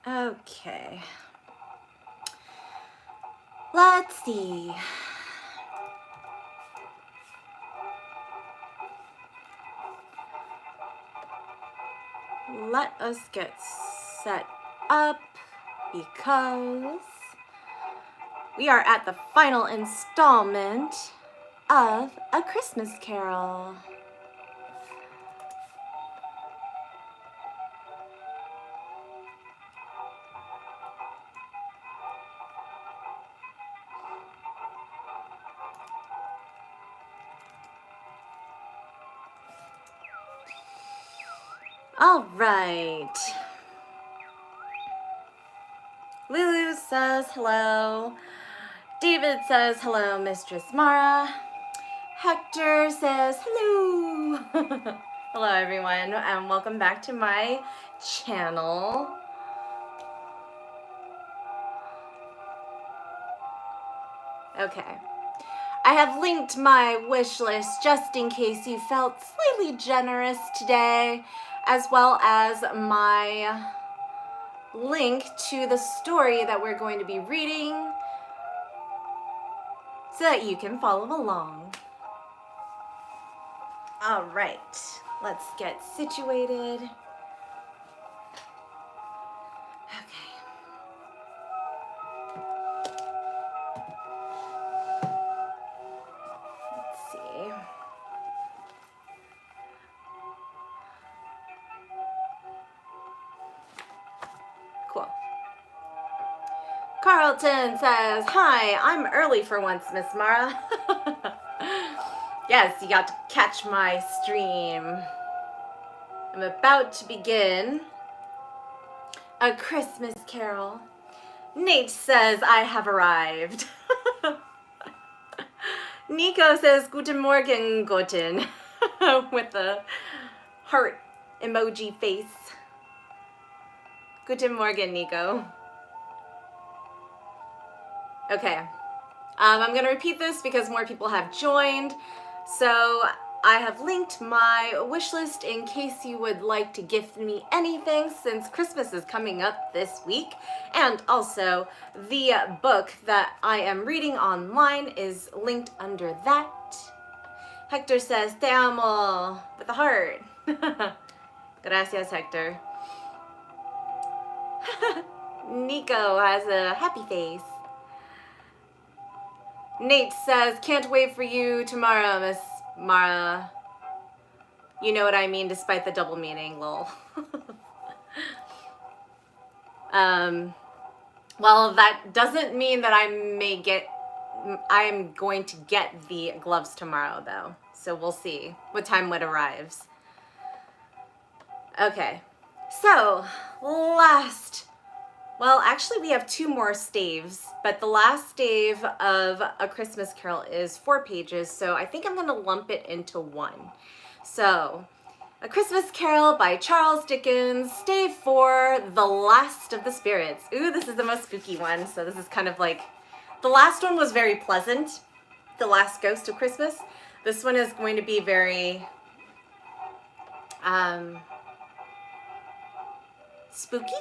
Okay. Let's see. Let us get set up because we are at the final installment of A Christmas Carol. All right. Lulu says hello. David says hello, Mistress Mara. Hector says hello. Hello, everyone, and welcome back to my channel. Okay. I have linked my wish list just in case you felt slightly generous today, as well as my link to the story that we're going to be reading so that you can follow along. All right, let's get situated. Okay. Let's see. Cool. Carlton says, hi, I'm early for once, Miss Mara. Yes, you got to catch my stream. I'm about to begin A Christmas Carol. Nate says, I have arrived. Nico says, Guten Morgen, Guten, with the heart emoji face. Guten Morgen, Nico. Okay, I'm going to repeat this because more people have joined. So I have linked my wish list in case you would like to gift me anything since Christmas is coming up this week. And also the book that I am reading online is linked under that. Hector says, te amo, with a heart. Gracias, Hector. Nico has a happy face. Nate says, can't wait for you tomorrow, Miss Mara. You know what I mean, despite the double meaning, lol. Well, that doesn't mean that I am going to get the gloves tomorrow, though. So we'll see what time it arrives. Okay, so well, actually we have 2 more staves, but the last stave of A Christmas Carol is 4 pages, so I think I'm gonna lump it into one. So, A Christmas Carol by Charles Dickens, stave 4, The Last of the Spirits. Ooh, this is the most spooky one, so this is kind of like, the last one was very pleasant, The Last Ghost of Christmas. This one is going to be very, spooky?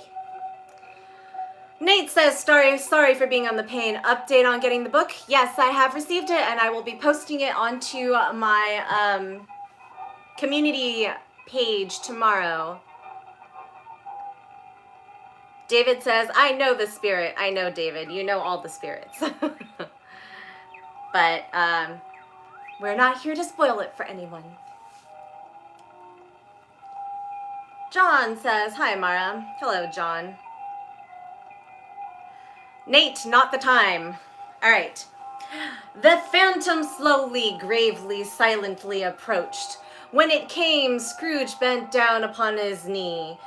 Nate says, sorry for being on the pain. Update on getting the book? Yes, I have received it, and I will be posting it onto my community page tomorrow. David says, I know the spirit. I know, David. You know all the spirits. But we're not here to spoil it for anyone. John says, hi, Mara. Hello, John. Nate, not the time. All right. The phantom slowly, gravely, silently approached. When it came, Scrooge bent down upon his knee.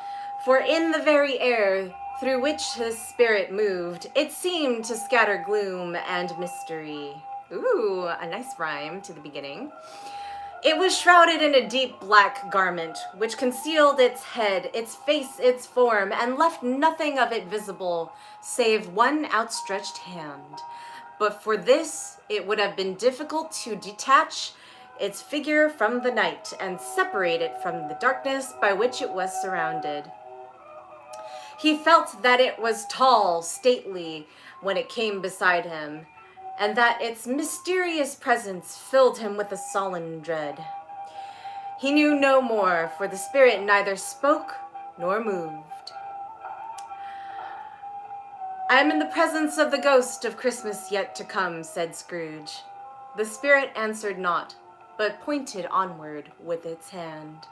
For in the very air through which his spirit moved, it seemed to scatter gloom and mystery. Ooh, a nice rhyme to the beginning. It was shrouded in a deep black garment, which concealed its head, its face, its form, and left nothing of it visible, save one outstretched hand. But for this, it would have been difficult to detach its figure from the night and separate it from the darkness by which it was surrounded. He felt that it was tall, stately, when it came beside him, and that its mysterious presence filled him with a sullen dread. He knew no more, for the spirit neither spoke nor moved. "I am in the presence of the ghost of Christmas yet to come," said Scrooge. The spirit answered not, but pointed onward with its hand.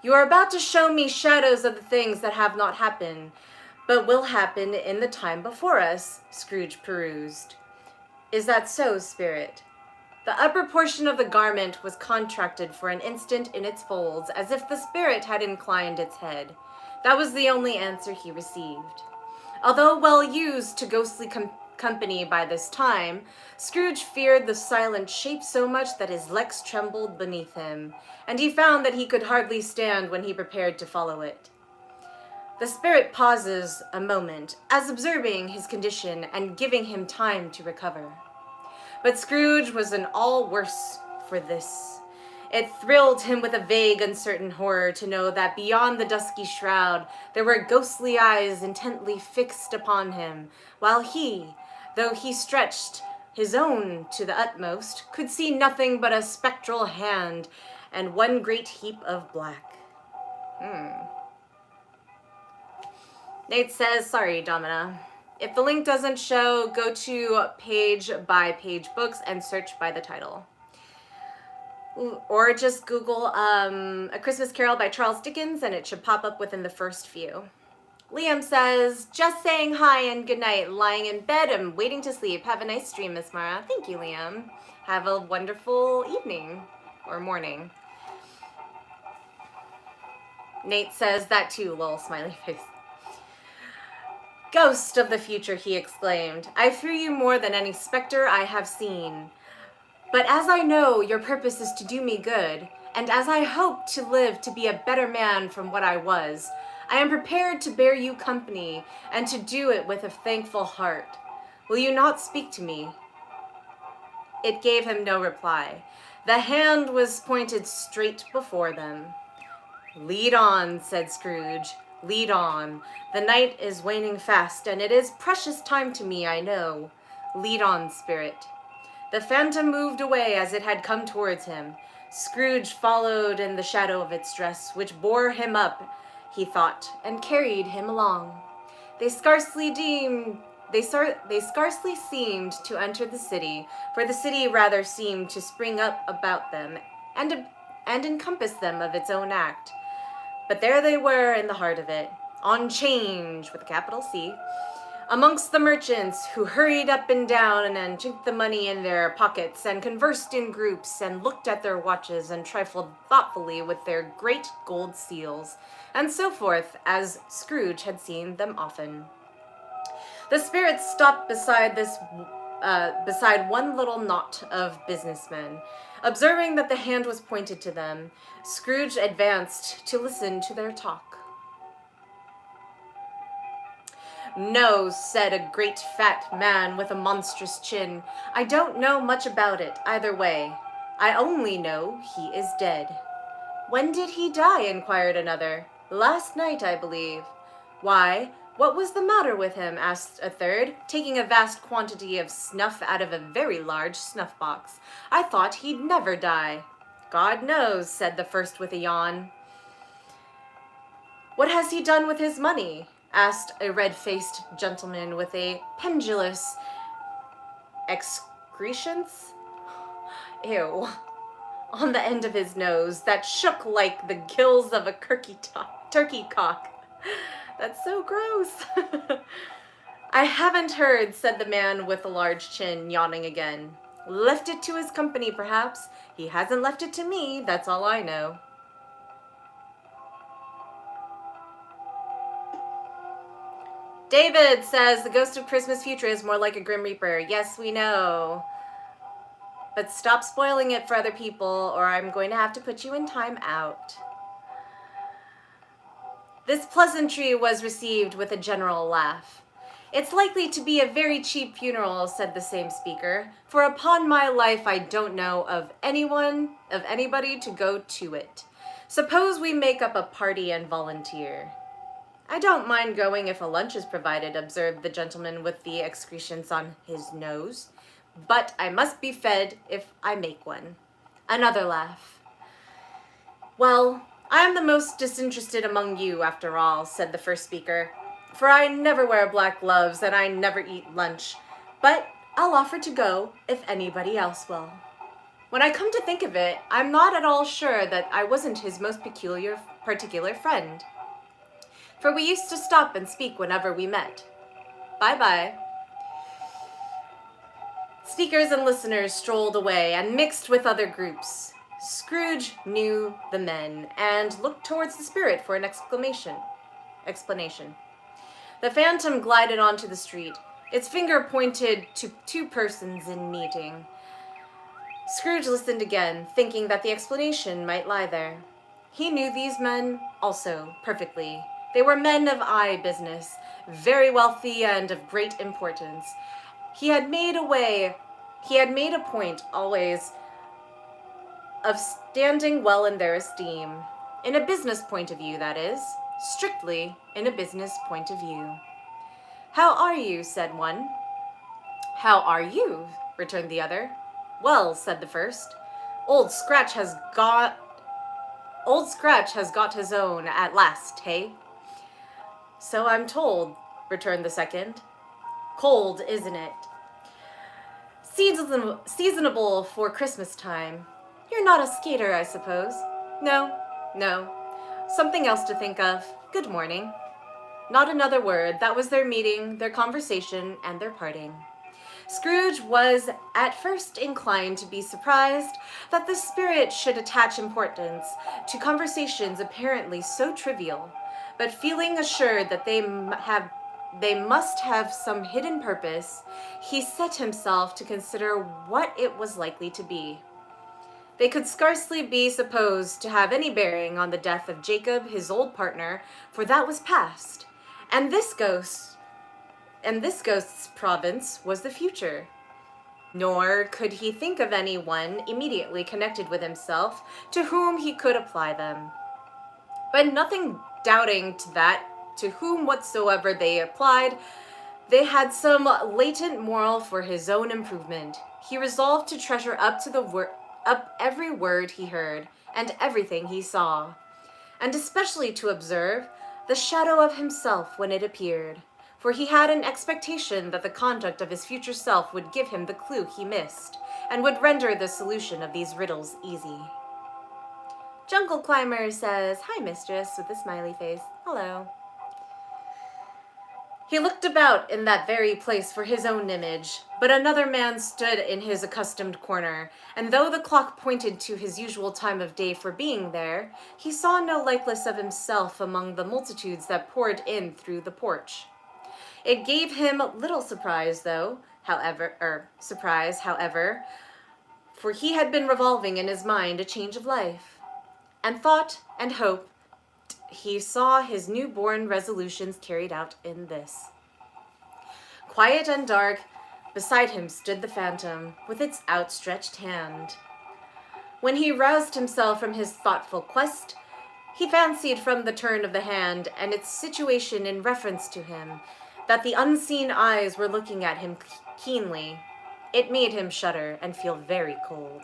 "You are about to show me shadows of the things that have not happened, but will happen in the time before us," Scrooge perused. "Is that so, spirit?" The upper portion of the garment was contracted for an instant in its folds, as if the spirit had inclined its head. That was the only answer he received. Although well used to ghostly company by this time, Scrooge feared the silent shape so much that his legs trembled beneath him, and he found that he could hardly stand when he prepared to follow it. The spirit pauses a moment, as observing his condition and giving him time to recover. But Scrooge was an all worse for this. It thrilled him with a vague, uncertain horror to know that beyond the dusky shroud there were ghostly eyes intently fixed upon him, while he, though he stretched his own to the utmost, could see nothing but a spectral hand and one great heap of black. Nate says, "Sorry, Domina. If the link doesn't show, go to page by page books and search by the title. Or just Google A Christmas Carol by Charles Dickens and it should pop up within the first few." Liam says, "Just saying hi and good night. Lying in bed and waiting to sleep. Have a nice stream, Miss Mara." Thank you, Liam. Have a wonderful evening or morning. Nate says, "That too, lol, smiley face." "Ghost of the future," he exclaimed, "I fear you more than any specter I have seen. But as I know your purpose is to do me good, and as I hope to live to be a better man from what I was, I am prepared to bear you company, and to do it with a thankful heart. Will you not speak to me?" It gave him no reply. The hand was pointed straight before them. "Lead on," said Scrooge. "Lead on. The night is waning fast, and it is precious time to me, I know. Lead on, spirit." The phantom moved away as it had come towards him. Scrooge followed in the shadow of its dress, which bore him up, he thought, and carried him along. They scarcely seemed to enter the city, for the city rather seemed to spring up about them and encompass them of its own act. But there they were in the heart of it, on 'Change, with a capital C, amongst the merchants, who hurried up and down and chinked the money in their pockets and conversed in groups and looked at their watches and trifled thoughtfully with their great gold seals, and so forth, as Scrooge had seen them often. The spirit stopped beside one little knot of businessmen. Observing that the hand was pointed to them, Scrooge advanced to listen to their talk. "No," said a great fat man with a monstrous chin, "I don't know much about it, either way. I only know he is dead." "When did he die?" inquired another. "Last night, I believe." "Why, what was the matter with him?" asked a third, taking a vast quantity of snuff out of a very large snuff-box. "I thought he'd never die." "God knows," said the first with a yawn. "What has he done with his money?" asked a red-faced gentleman with a pendulous excrescence on the end of his nose that shook like the gills of a turkey cock. That's so gross. "I haven't heard," said the man with the large chin, yawning again. "Left it to his company, perhaps. He hasn't left it to me, that's all I know." David says, "The ghost of Christmas future is more like a Grim Reaper." Yes, we know. But stop spoiling it for other people, or I'm going to have to put you in time out. This pleasantry was received with a general laugh. "It's likely to be a very cheap funeral," said the same speaker, "for upon my life I don't know of anybody to go to it. Suppose we make up a party and volunteer." I don't mind going if a lunch is provided, observed the gentleman with the excretions on his nose. But I must be fed if I make one. Another laugh. Well, I am the most disinterested among you, after all, said the first speaker, for I never wear black gloves and I never eat lunch, but I'll offer to go if anybody else will. When I come to think of it, I'm not at all sure that I wasn't his most particular friend, for we used to stop and speak whenever we met. Bye-bye. Speakers and listeners strolled away and mixed with other groups. Scrooge knew the men and looked towards the spirit for an explanation. The phantom glided onto the street. Its finger pointed to two persons in meeting. Scrooge listened again, thinking that the explanation might lie there. He knew these men also perfectly. They were men of eye business, very wealthy and of great importance. He had made a point always of standing well in their esteem. In a business point of view, that is. Strictly in a business point of view. How are you? Said one. How are you? Returned the other. Well, said the first. Old Scratch has got his own at last, hey? So I'm told, returned the second. Cold, isn't it? Seasonable for Christmas time. You're not a skater, I suppose? No. Something else to think of. Good morning. Not another word. That was their meeting, their conversation, and their parting. Scrooge was at first inclined to be surprised that the spirit should attach importance to conversations apparently so trivial, but feeling assured that they must have some hidden purpose, he set himself to consider what it was likely to be. They could scarcely be supposed to have any bearing on the death of Jacob, his old partner, for that was past, and this ghost's province was the future. Nor could he think of anyone immediately connected with himself to whom he could apply them. But nothing doubting to whom whatsoever they applied, they had some latent moral for his own improvement. He resolved to treasure up every word he heard and everything he saw, and especially to observe the shadow of himself when it appeared, for he had an expectation that the conduct of his future self would give him the clue he missed, and would render the solution of these riddles easy. Jungle Climber says, "Hi, mistress," with a smiley face. Hello. He looked about in that very place for his own image, but another man stood in his accustomed corner, and though the clock pointed to his usual time of day for being there, he saw no likeness of himself among the multitudes that poured in through the porch. It gave him little surprise, however, for he had been revolving in his mind a change of life, and thought and hope he saw his new-born resolutions carried out in this. Quiet and dark, beside him stood the phantom, with its outstretched hand. When he roused himself from his thoughtful quest, he fancied from the turn of the hand and its situation in reference to him, that the unseen eyes were looking at him keenly. It made him shudder and feel very cold.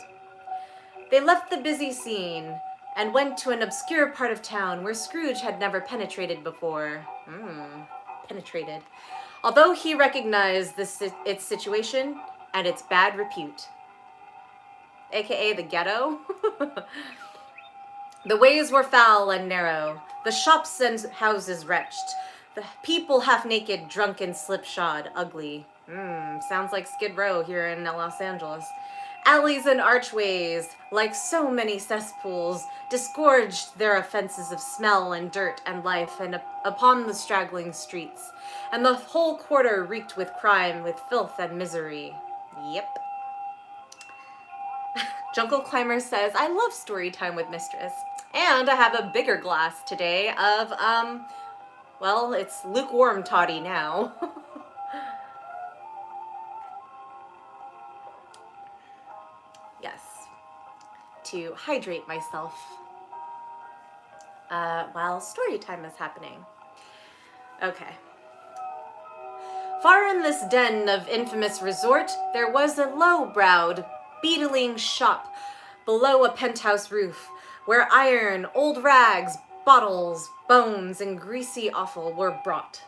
They left the busy scene and went to an obscure part of town where Scrooge had never penetrated before. Although he recognized its situation and its bad repute. AKA the ghetto. The ways were foul and narrow, the shops and houses wretched, the people half-naked, drunken, slipshod, ugly. Sounds like Skid Row here in Los Angeles. Alleys and archways, like so many cesspools, disgorged their offenses of smell and dirt and life and upon the straggling streets, and the whole quarter reeked with crime, with filth and misery. Yep. Jungle Climber says, I love story time with Mistress. And I have a bigger glass today of, well, it's lukewarm toddy now. Yes. To hydrate myself while story time is happening. Okay. Far in this den of infamous resort, there was a low-browed, beetling shop below a penthouse roof, where iron, old rags, bottles, bones, and greasy offal were brought.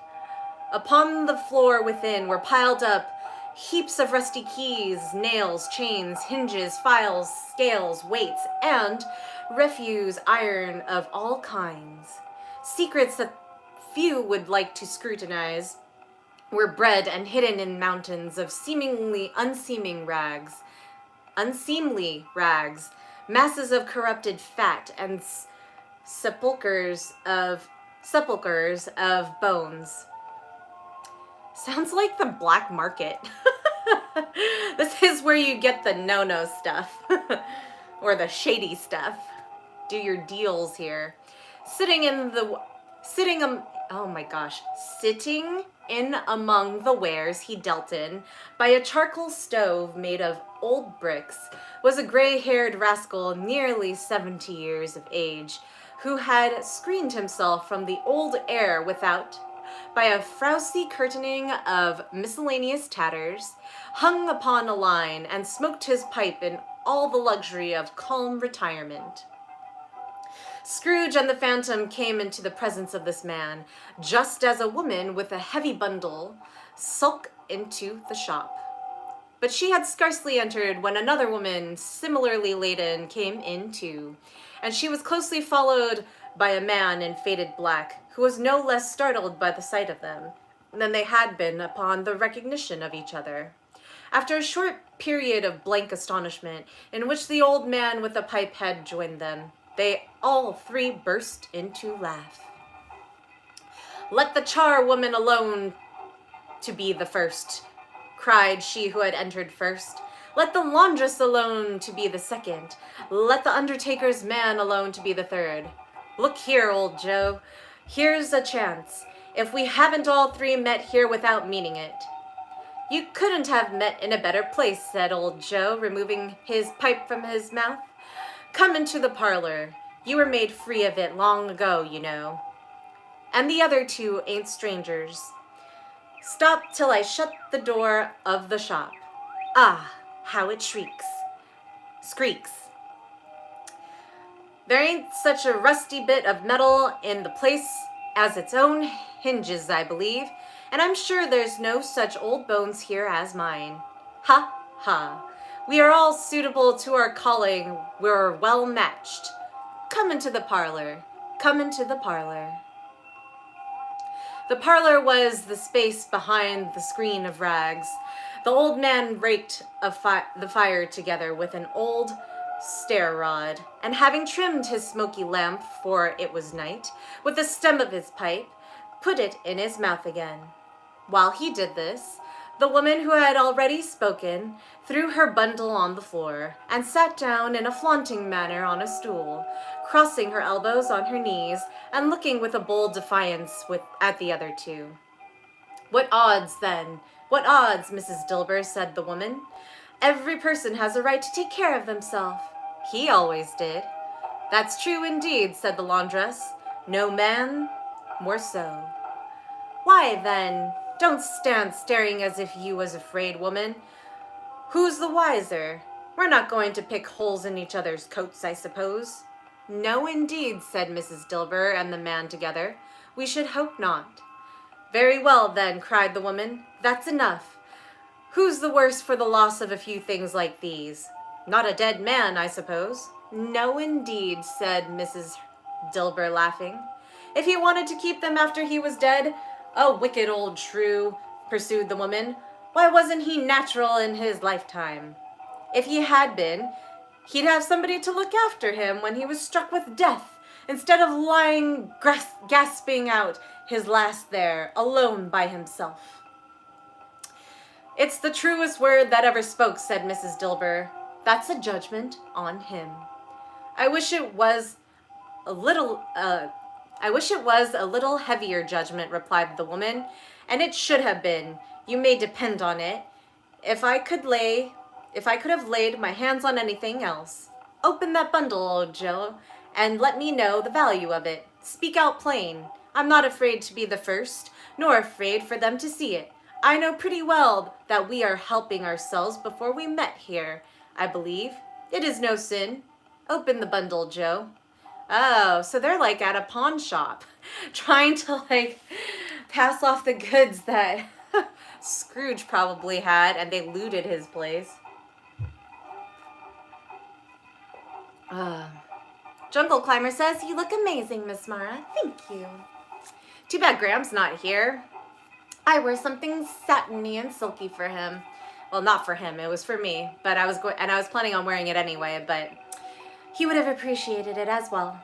Upon the floor within were piled up heaps of rusty keys, nails, chains, hinges, files, scales, weights, and refuse iron of all kinds. Secrets that few would like to scrutinize were bred and hidden in mountains of unseemly rags, masses of corrupted fat, and sepulchers of bones. Sounds like the black market. This is where you get the no-no stuff. Or the shady stuff. Do your deals here. Sitting in among the wares he dealt in, by a charcoal stove made of old bricks, was a gray-haired rascal nearly 70 years of age, who had screened himself from the old air without by a frowsy curtaining of miscellaneous tatters, hung upon a line, and smoked his pipe in all the luxury of calm retirement. Scrooge and the Phantom came into the presence of this man, just as a woman with a heavy bundle sulked into the shop. But she had scarcely entered when another woman, similarly laden, came in too, and she was closely followed by a man in faded black, who was no less startled by the sight of them than they had been upon the recognition of each other. After a short period of blank astonishment, in which the old man with the pipe had joined them, they all three burst into laugh. "Let the charwoman alone to be the first," cried she who had entered first. "Let the laundress alone to be the second. Let the undertaker's man alone to be the third. Look here, old Joe, here's a chance, if we haven't all three met here without meaning it." "You couldn't have met in a better place," said old Joe, removing his pipe from his mouth. "Come into the parlor. You were made free of it long ago, you know. And the other two ain't strangers. Stop till I shut the door of the shop. Ah, how it squeaks. There ain't such a rusty bit of metal in the place as its own hinges, I believe, and I'm sure there's no such old bones here as mine. Ha, ha. We are all suitable to our calling. We're well matched. Come into the parlor. Come into the parlor." The parlor was the space behind the screen of rags. The old man raked the fire together with an old stair rod, and having trimmed his smoky lamp, for it was night, with the stem of his pipe, put it in his mouth again. While he did this, the woman who had already spoken threw her bundle on the floor, and sat down in a flaunting manner on a stool, crossing her elbows on her knees, and looking with a bold defiance at the other two. "What odds, then? What odds, Mrs. Dilber?" said the woman. "Every person has a right to take care of themselves. He always did." "That's true indeed," said the laundress. "No man more so." "Why, then, don't stand staring as if you was afraid, woman. Who's the wiser? We're not going to pick holes in each other's coats, I suppose." "No, indeed," said Mrs. Dilber and the man together. "We should hope not." "Very well, then," cried the woman. "That's enough. Who's the worse for the loss of a few things like these? Not a dead man, I suppose?" "No, indeed," said Mrs. Dilber, laughing. "If he wanted to keep them after he was dead, a wicked old shrew," pursued the woman. "Why wasn't he natural in his lifetime? If he had been, he'd have somebody to look after him when he was struck with death, instead of lying gasping out his last there, alone by himself." "It's the truest word that ever spoke," said Mrs. Dilber. "That's a judgment on him. I wish it was a little heavier judgment," replied the woman, "and it should have been, you may depend on it, if I could have laid my hands on anything else. Open that bundle, old Joe, and let me know the value of it. Speak out plain. I'm not afraid to be the first, nor afraid for them to see it. I know pretty well that we are helping ourselves before we met here, I believe. It is no sin. Open the bundle, Joe. Oh, so they're like at a pawn shop, trying to like pass off the goods that Scrooge probably had, and they looted his place. Jungle Climber says, "You look amazing, Miss Mara. Thank you." Too bad Graham's not here. I wear something satiny and silky for him. Well, not for him. It was for me, but I was planning on wearing it anyway, but he would have appreciated it as well.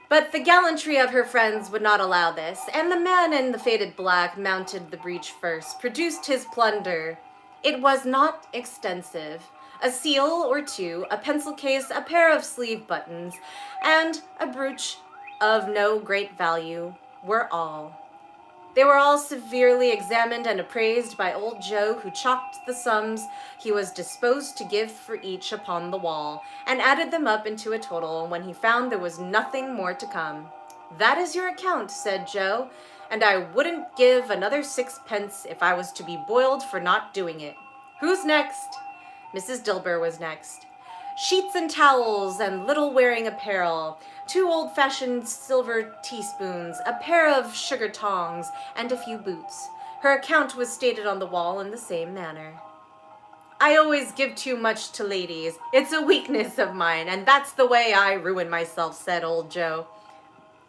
But the gallantry of her friends would not allow this, and the man in the faded black mounted the breach first, produced his plunder. It was not extensive. A seal or two, a pencil case, a pair of sleeve buttons, and a brooch of no great value were all. They were all severely examined and appraised by old Joe, who chalked the sums he was disposed to give for each upon the wall, and added them up into a total when he found there was nothing more to come. "That is your account," said Joe, "and I wouldn't give another 6 pence if I was to be boiled for not doing it. Who's next?" Mrs. Dilber was next. "Sheets and towels and little wearing apparel, 2 old-fashioned silver teaspoons, a pair of sugar tongs, and a few boots." Her account was stated on the wall in the same manner. "I always give too much to ladies. It's a weakness of mine, and that's the way I ruin myself," said old Joe.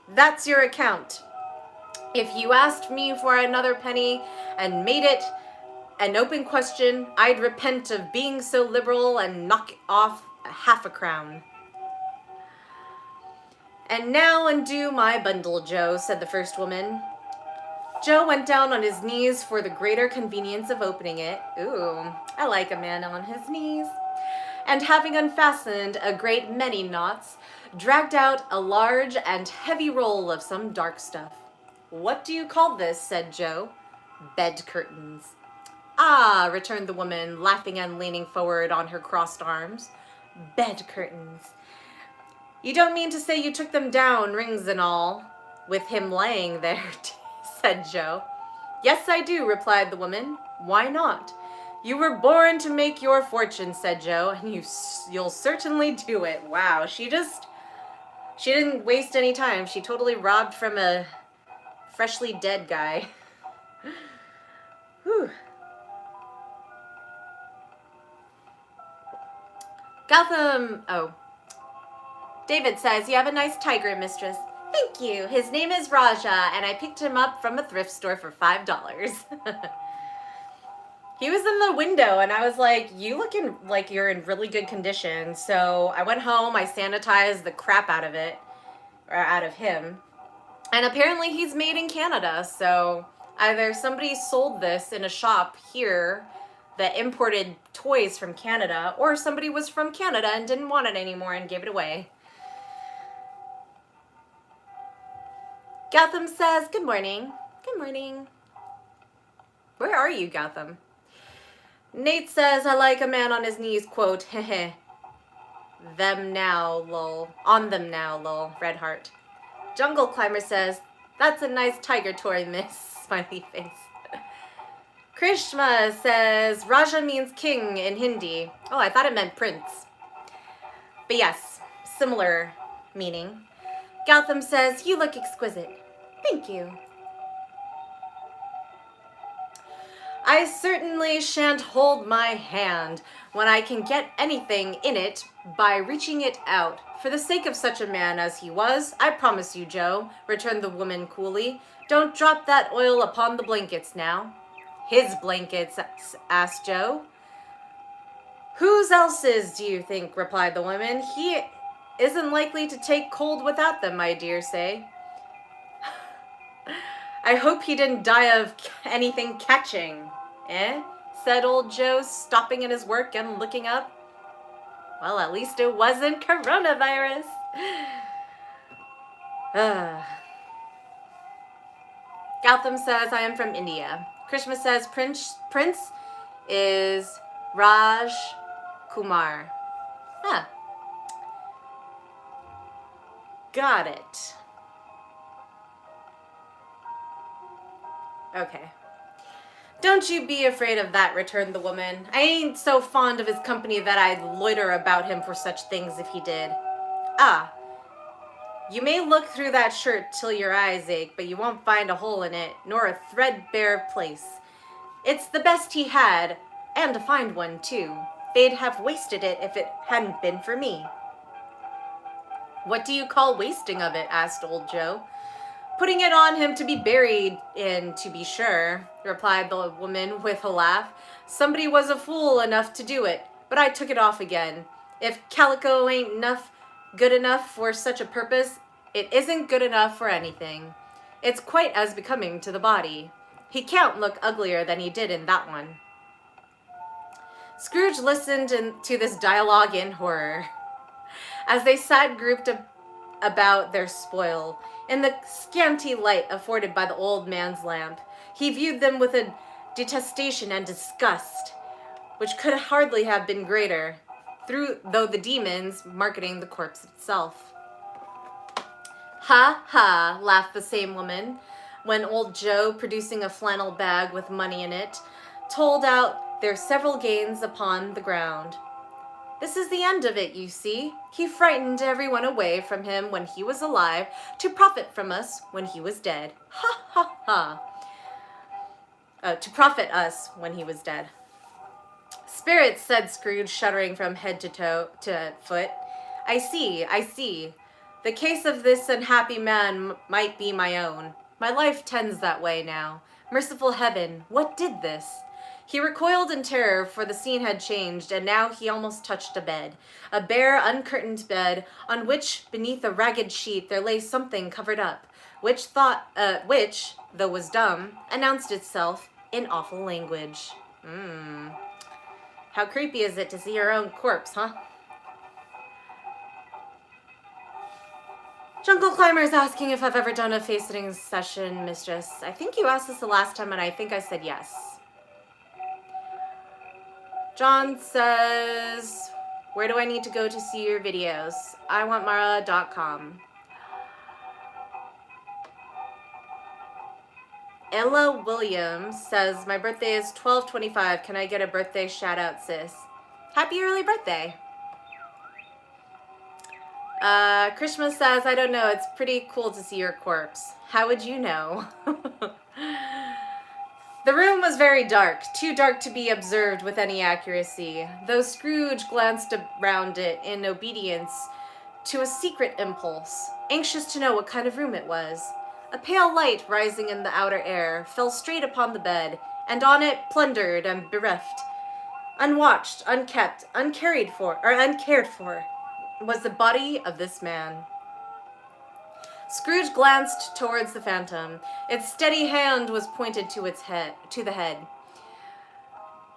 "That's your account. If you asked me for another penny and made it an open question, I'd repent of being so liberal and knock off half a crown." "And now undo my bundle, Joe," said the first woman. Joe went down on his knees for the greater convenience of opening it. Ooh, I like a man on his knees. And having unfastened a great many knots, dragged out a large and heavy roll of some dark stuff. "What do you call this?" said Joe. "Bed curtains." "Ah," returned the woman, laughing and leaning forward on her crossed arms. "Bed curtains. You don't mean to say you took them down, rings and all, with him laying there," said Joe. "Yes, I do," replied the woman. "Why not? You were born to make your fortune," said Joe, "and you'll certainly do it." Wow, she didn't waste any time. She totally robbed from a freshly dead guy. Whew. David says, "You have a nice tiger, mistress." "Thank you. His name is Raja, and I picked him up from a thrift store for $5. He was in the window, and I was like, "You looking like you're in really good condition." So I went home, I sanitized the crap out of it, or out of him. And apparently he's made in Canada, so either somebody sold this in a shop here that imported toys from Canada, or somebody was from Canada and didn't want it anymore and gave it away. Gotham says, "Good morning." Good morning. Where are you, Gotham? Nate says, "I like a man on his knees," quote, "Heh. Them now, lol. On them now, lol. Red heart." Jungle Climber says, "That's a nice tiger toy, miss." Smiley face. Krishma says, "Raja means king in Hindi." Oh, I thought it meant prince. But yes, similar meaning. Gotham says, "You look exquisite." Thank you. "I certainly shan't hold my hand when I can get anything in it by reaching it out. For the sake of such a man as he was, I promise you, Joe," returned the woman coolly. "Don't drop that oil upon the blankets now." "His blankets?" asked Joe. "Whose else's, do you think?" replied the woman. "He isn't likely to take cold without them, I dare say." "I hope he didn't die of anything catching." "Eh?" said old Joe, stopping in his work and looking up. "Well, at least it wasn't coronavirus." Gotham says, "I am from India." Krishna says, Prince is Raj Kumar. Got it. Okay. Don't you be afraid of that, returned the woman. I ain't so fond of his company that I'd loiter about him for such things if he did. Ah, you may look through that shirt till your eyes ache, but you won't find a hole in it, nor a threadbare place. It's the best he had, and a fine one, too. They'd have wasted it if it hadn't been for me. What do you call wasting of it? Asked old Joe. Putting it on him to be buried in, to be sure, replied the woman with a laugh. Somebody was a fool enough to do it, but I took it off again. If calico ain't good enough for such a purpose, it isn't good enough for anything. It's quite as becoming to the body. He can't look uglier than he did in that one. Scrooge listened to this dialogue in horror. As they sat grouped about their spoil, in the scanty light afforded by the old man's lamp, he viewed them with a detestation and disgust, which could hardly have been greater, though the demons marketing the corpse itself. Ha, ha, laughed the same woman, when old Joe, producing a flannel bag with money in it, told out their several gains upon the ground. This is the end of it, you see. He frightened everyone away from him when he was alive to profit from us when he was dead. Ha, ha, ha. To profit us when he was dead. Spirits, said Scrooge, shuddering from head to foot. I see. The case of this unhappy man might be my own. My life tends that way now. Merciful heaven, what did this? He recoiled in terror, for the scene had changed, and now he almost touched a bed. A bare, uncurtained bed, on which, beneath a ragged sheet, there lay something covered up, which, though was dumb, announced itself in awful language. How creepy is it to see your own corpse, huh? Jungle Climber's asking if I've ever done a face-sitting session, mistress. I think you asked this the last time, and I think I said yes. John says, where do I need to go to see your videos? iwantmara.com. Ella Williams says, my birthday is 12/25. Can I get a birthday shout out, sis? Happy early birthday. Krishma says, I don't know. It's pretty cool to see your corpse. How would you know? The room was very dark, too dark to be observed with any accuracy, though Scrooge glanced around it in obedience to a secret impulse, anxious to know what kind of room it was. A pale light rising in the outer air fell straight upon the bed, and on it, plundered and bereft, unwatched, unkept, uncared for, was the body of this man. Scrooge glanced towards the phantom. Its steady hand was pointed to the head.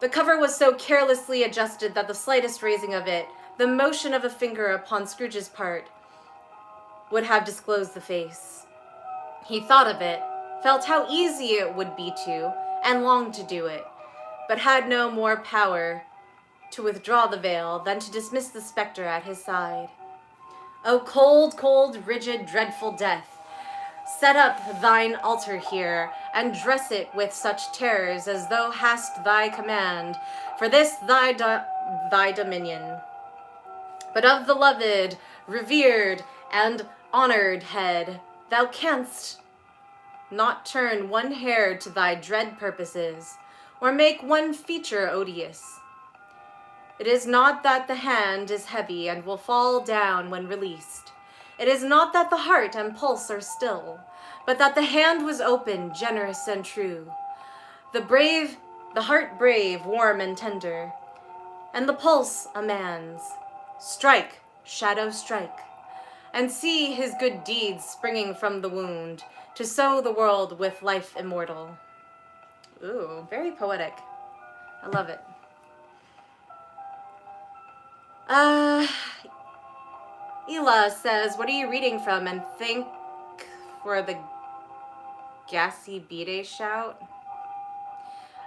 The cover was so carelessly adjusted that the slightest raising of it, the motion of a finger upon Scrooge's part, would have disclosed the face. He thought of it, felt how easy it would be to, and longed to do it, but had no more power to withdraw the veil than to dismiss the spectre at his side. O cold, cold, rigid, dreadful death, set up thine altar here, and dress it with such terrors as thou hast thy command, for this thy dominion. But of the loved, revered, and honored head, thou canst not turn one hair to thy dread purposes, or make one feature odious. It is not that the hand is heavy and will fall down when released. It is not that the heart and pulse are still, but that the hand was open, generous and true. The heart brave, warm and tender, and the pulse a man's. Strike, shadow, strike, and see his good deeds springing from the wound, to sow the world with life immortal. Ooh, very poetic. I love it. Ela says, what are you reading from? And thank for the gassy B-Day shout.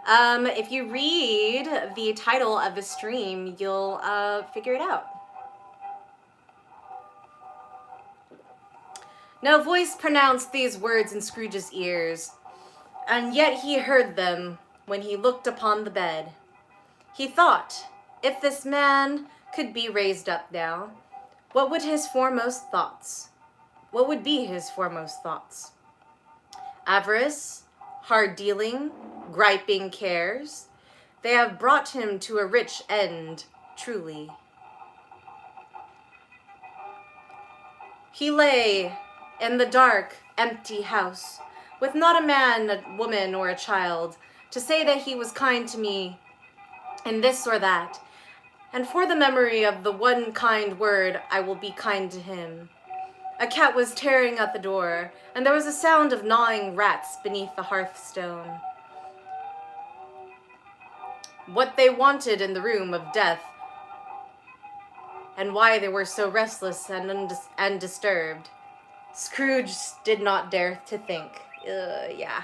If you read the title of the stream, you'll figure it out. No voice pronounced these words in Scrooge's ears. and yet he heard them when he looked upon the bed. He thought, if this man could be raised up now, what would be his foremost thoughts? Avarice, hard dealing, griping cares, they have brought him to a rich end, truly. He lay in the dark, empty house, with not a man, a woman, or a child, to say that he was kind to me in this or that, and for the memory of the one kind word, I will be kind to him. A cat was tearing at the door, and there was a sound of gnawing rats beneath the hearthstone. What they wanted in the room of death, and why they were so restless and disturbed, Scrooge did not dare to think. Yeah.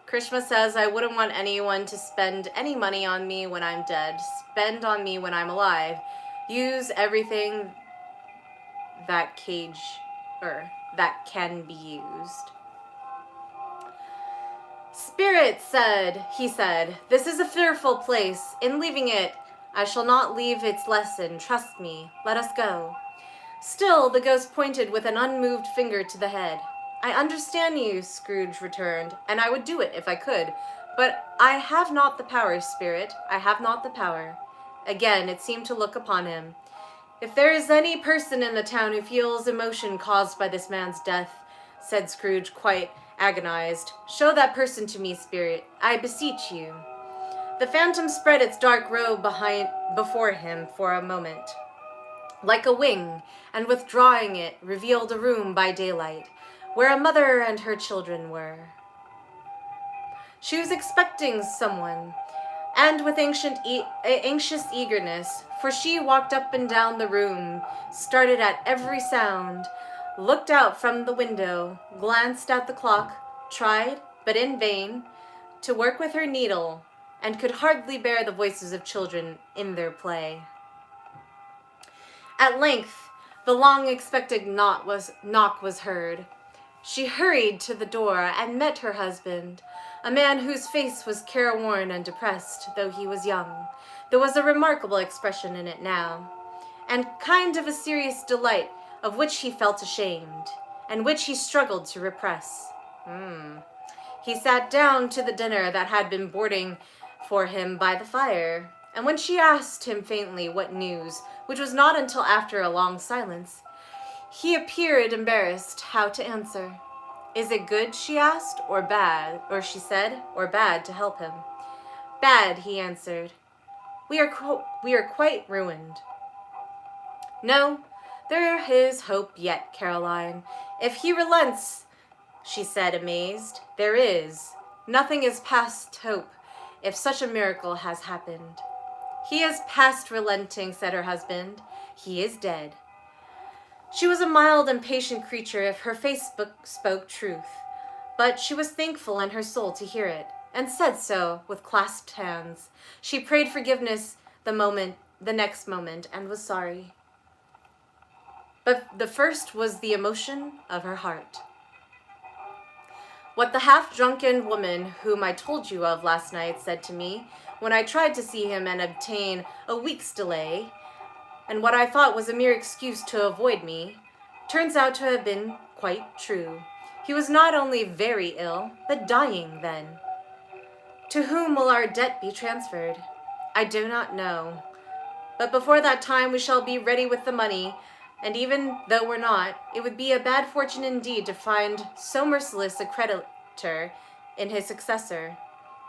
Krishna says, I wouldn't want anyone to spend any money on me when I'm dead. Spend on me when I'm alive. Use everything that can be used. Spirit he said, this is a fearful place. In leaving it, I shall not leave its lesson. Trust me. Let us go. Still, the ghost pointed with an unmoved finger to the head. I understand you, Scrooge returned, and I would do it if I could. But I have not the power, Spirit. I have not the power. Again, it seemed to look upon him. If there is any person in the town who feels emotion caused by this man's death, said Scrooge, quite agonized, show that person to me, Spirit. I beseech you. The phantom spread its dark robe before him for a moment, like a wing, and withdrawing it, revealed a room by daylight, where a mother and her children were. She was expecting someone, and with anxious eagerness, for she walked up and down the room, started at every sound, looked out from the window, glanced at the clock, tried, but in vain, to work with her needle, and could hardly bear the voices of children in their play. At length, the long-expected knock was heard. She hurried to the door and met her husband, a man whose face was careworn and depressed, though he was young. There was a remarkable expression in it now, and kind of a serious delight of which he felt ashamed, and which he struggled to repress. He sat down to the dinner that had been boarding for him by the fire, and when she asked him faintly what news, which was not until after a long silence, he appeared embarrassed how to answer. Is it good, she asked, or bad, or she said, or bad to help him? Bad, he answered. We are quite ruined. No, there is hope yet, Caroline. If he relents, she said, amazed, there is. Nothing is past hope, if such a miracle has happened. He is past relenting, said her husband. He is dead. She was a mild and patient creature if her face spoke truth, but she was thankful in her soul to hear it, and said so with clasped hands. She prayed forgiveness the next moment, and was sorry. But the first was the emotion of her heart. What the half-drunken woman whom I told you of last night said to me when I tried to see him and obtain a week's delay, and what I thought was a mere excuse to avoid me, turns out to have been quite true. He was not only very ill, but dying then. To whom will our debt be transferred? I do not know. But before that time we shall be ready with the money, and even though we're not, it would be a bad fortune indeed to find so merciless a creditor in his successor.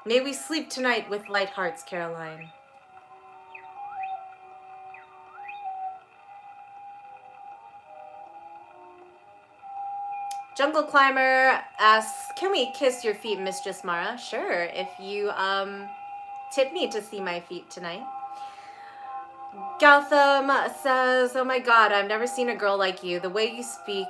May we sleep tonight with light hearts, Caroline. Jungle Climber asks, can we kiss your feet, Mistress Mara? Sure, if you tip me to see my feet tonight. Gautham says, oh my god, I've never seen a girl like you. The way you speak,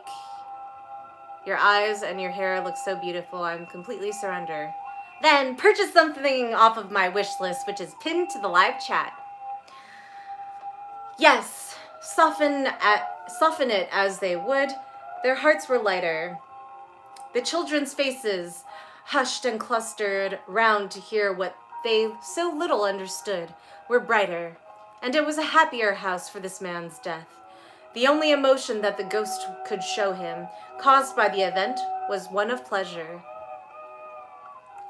your eyes and your hair look so beautiful. I'm completely surrender. Then purchase something off of my wish list, which is pinned to the live chat. Yes, soften it as they would. Their hearts were lighter. The children's faces, hushed and clustered round to hear what they so little understood, were brighter, and it was a happier house for this man's death. The only emotion that the ghost could show him, caused by the event, was one of pleasure.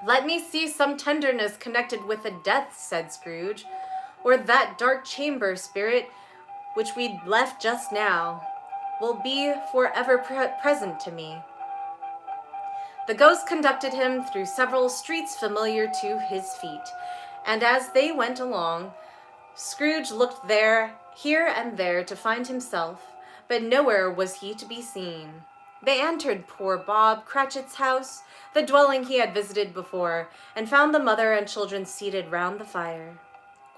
"Let me see some tenderness connected with a death," said Scrooge, "or that dark chamber, spirit, which we left just now, will be forever present to me." The ghost conducted him through several streets familiar to his feet, and as they went along, Scrooge looked here and there to find himself, but nowhere was he to be seen. They entered poor Bob Cratchit's house, the dwelling he had visited before, and found the mother and children seated round the fire.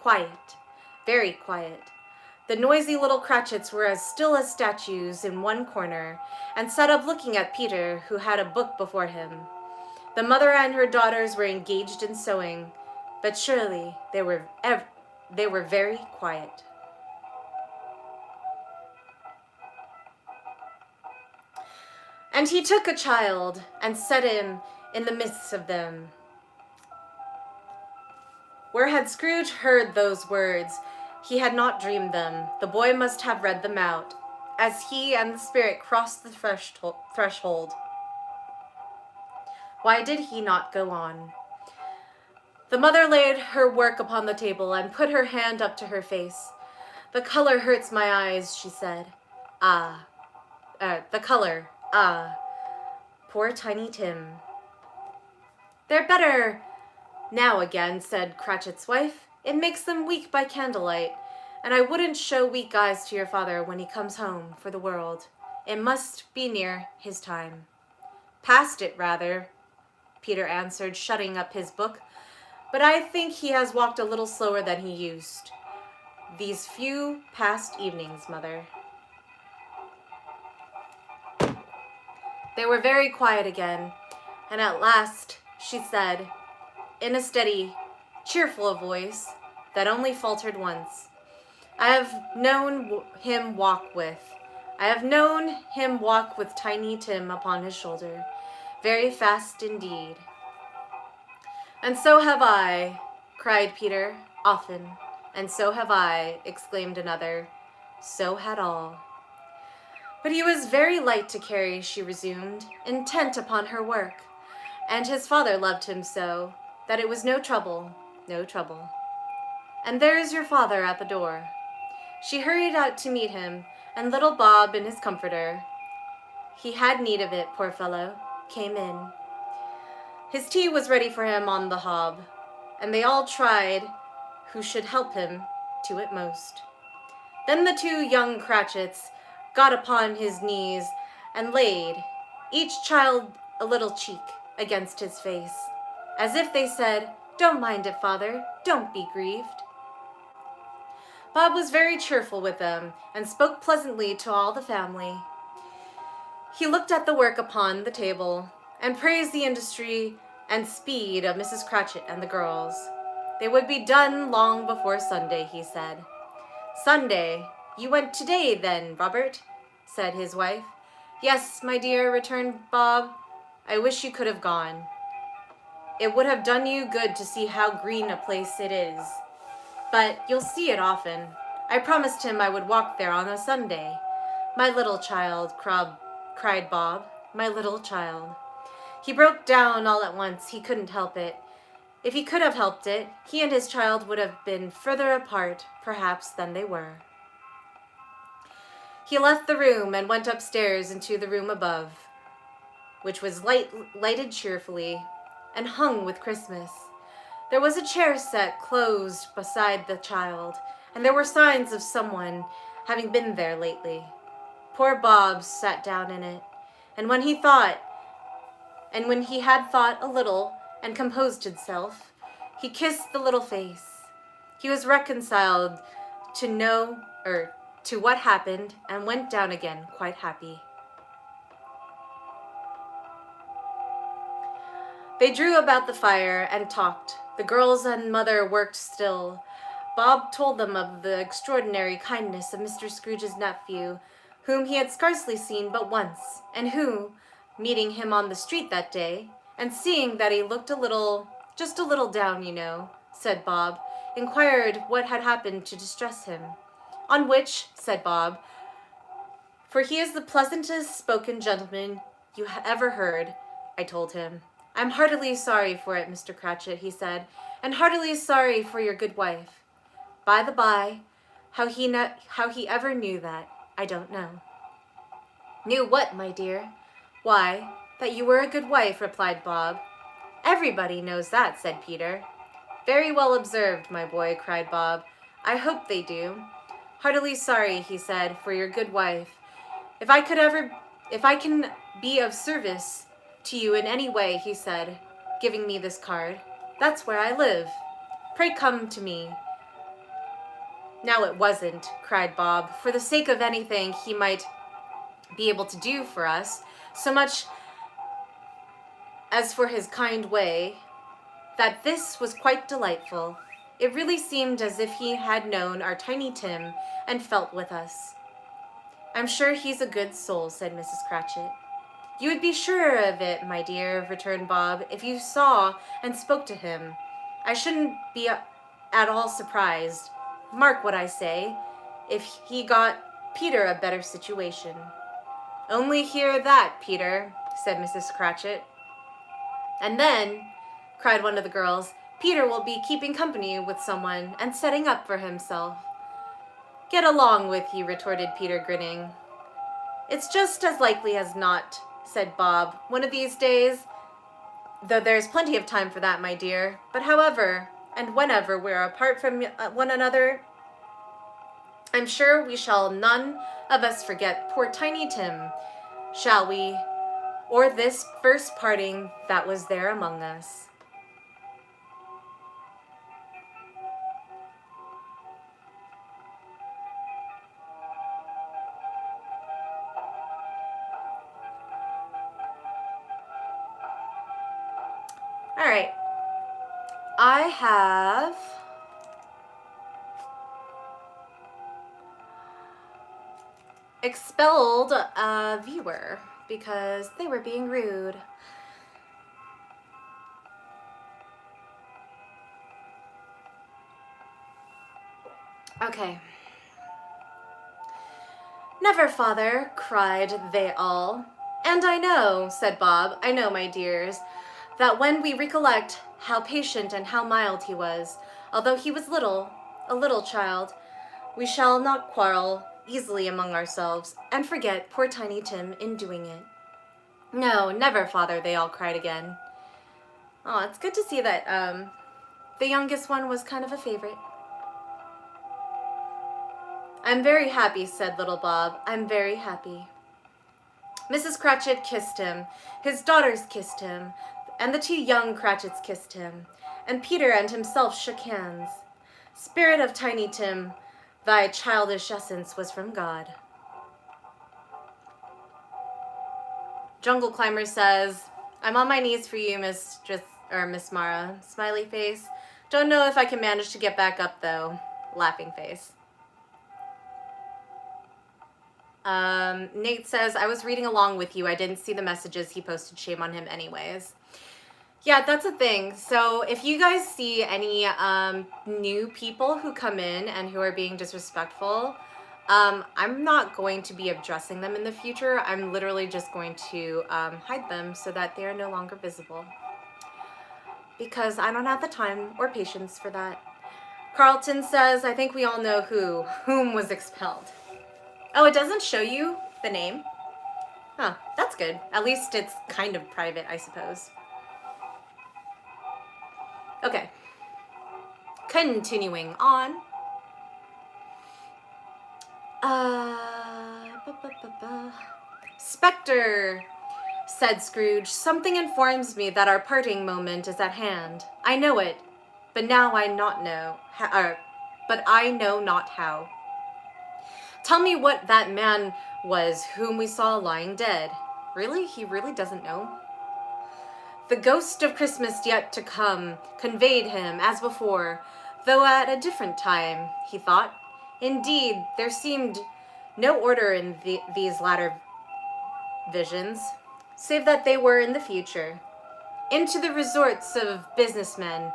Quiet, very quiet. The noisy little Cratchits were as still as statues in one corner, and sat up looking at Peter, who had a book before him. The mother and her daughters were engaged in sewing, but surely they were very quiet. "And he took a child, and set him in the midst of them." Where had Scrooge heard those words? He had not dreamed them. The boy must have read them out, as he and the spirit crossed the threshold. Why did he not go on? The mother laid her work upon the table and put her hand up to her face. "The color hurts my eyes," she said. The color. Poor Tiny Tim." "They're better now again," said Cratchit's wife. "It makes them weak by candlelight, and I wouldn't show weak eyes to your father when he comes home for the world. It must be near his time." "Past it, rather," Peter answered, shutting up his book. "But I think he has walked a little slower than he used these few past evenings, Mother." They were very quiet again, and at last she said, in a steady, cheerful voice that only faltered once, "I have known him walk with Tiny Tim upon his shoulder, very fast indeed." "And so have I," cried Peter, "often. And so have I," exclaimed another. So had all. "But he was very light to carry," she resumed, intent upon her work, "and his father loved him so, that it was no trouble. And there is your father at the door." She hurried out to meet him, and little Bob in his comforter, he had need of it, poor fellow, came in. His tea was ready for him on the hob, and they all tried who should help him to it most. Then the two young Cratchits got upon his knees and laid, each child a little cheek, against his face, as if they said, "Don't mind it, father, don't be grieved." Bob was very cheerful with them, and spoke pleasantly to all the family. He looked at the work upon the table, and praised the industry and speed of Mrs. Cratchit and the girls. They would be done long before Sunday, he said. "Sunday? You went today, then, Robert?" said his wife. "Yes, my dear," returned Bob. "I wish you could have gone. It would have done you good to see how green a place it is. But you'll see it often. I promised him I would walk there on a Sunday." "My little child," cried Bob. "My little child." He broke down all at once. He couldn't help it. If he could have helped it, he and his child would have been further apart, perhaps, than they were. He left the room and went upstairs into the room above, which was lighted cheerfully and hung with Christmas. There was a chair set close beside the child, and there were signs of someone having been there lately. Poor Bob sat down in it, and when he had thought a little and composed himself, he kissed the little face. He was reconciled to what happened, and went down again quite happy. They drew about the fire and talked. The girls and mother worked still. Bob told them of the extraordinary kindness of Mr. Scrooge's nephew, whom he had scarcely seen but once, and who, meeting him on the street that day, and seeing that he looked just a little down, you know, said Bob, inquired what had happened to distress him. On which, said Bob, for he is the pleasantest spoken gentleman you ever heard, I told him. I'm heartily sorry for it, Mr. Cratchit, he said, and heartily sorry for your good wife. By the by, how he ever knew that, I don't know. Knew what, my dear? Why, that you were a good wife, replied Bob. Everybody knows that, said Peter. Very well observed, my boy, cried Bob. I hope they do. Heartily sorry, he said, for your good wife. If I can be of service to you in any way, he said, giving me this card, that's where I live. Pray come to me. Now it wasn't, cried Bob, for the sake of anything he might be able to do for us, so much as for his kind way, that this was quite delightful. It really seemed as if he had known our Tiny Tim and felt with us. I'm sure he's a good soul, said Mrs. Cratchit. You would be sure of it, my dear, returned Bob, if you saw and spoke to him. I shouldn't be at all surprised, mark what I say, if he got Peter a better situation. Only hear that, Peter, said Mrs. Cratchit. And then, cried one of the girls, Peter will be keeping company with someone and setting up for himself. Get along with you, retorted Peter, grinning. It's just as likely as not, said Bob, one of these days, though there's plenty of time for that, my dear. But however, and whenever we're apart from one another, I'm sure we shall none of us forget poor Tiny Tim, shall we, or this first parting that was there among us. All right, I have expelled a viewer because they were being rude. Okay. Never, father, cried they all. And I know, said Bob, I know, my dears, that when we recollect how patient and how mild he was, although he was a little child, we shall not quarrel easily among ourselves, and forget poor Tiny Tim in doing it. No, never, father, they all cried again. Oh, it's good to see that the youngest one was kind of a favorite. I'm very happy, said little Bob. I'm very happy. Mrs. Cratchit kissed him, his daughters kissed him, and the two young Cratchits kissed him, and Peter and himself shook hands. Spirit of Tiny Tim, thy childish essence was from God. Jungle Climber says, I'm on my knees for you, Miss Mara. Smiley face. Don't know if I can manage to get back up, though. Laughing face. Nate says, I was reading along with you. I didn't see the messages he posted. Shame on him anyways. Yeah, that's a thing. So if you guys see any new people who come in and who are being disrespectful, I'm not going to be addressing them in the future. I'm literally just going to hide them so that they are no longer visible. Because I don't have the time or patience for that. Carlton says, I think we all know whom was expelled. Oh, it doesn't show you the name? Huh, that's good. At least it's kind of private, I suppose. Okay. Continuing on. Spectre, said Scrooge, something informs me that our parting moment is at hand. I know it, but now I know not how. Tell me what that man was whom we saw lying dead. Really? He really doesn't know? The ghost of Christmas yet to come conveyed him, as before, though at a different time, he thought. Indeed, there seemed no order in these latter visions. save that they were in the future, into the resorts of businessmen,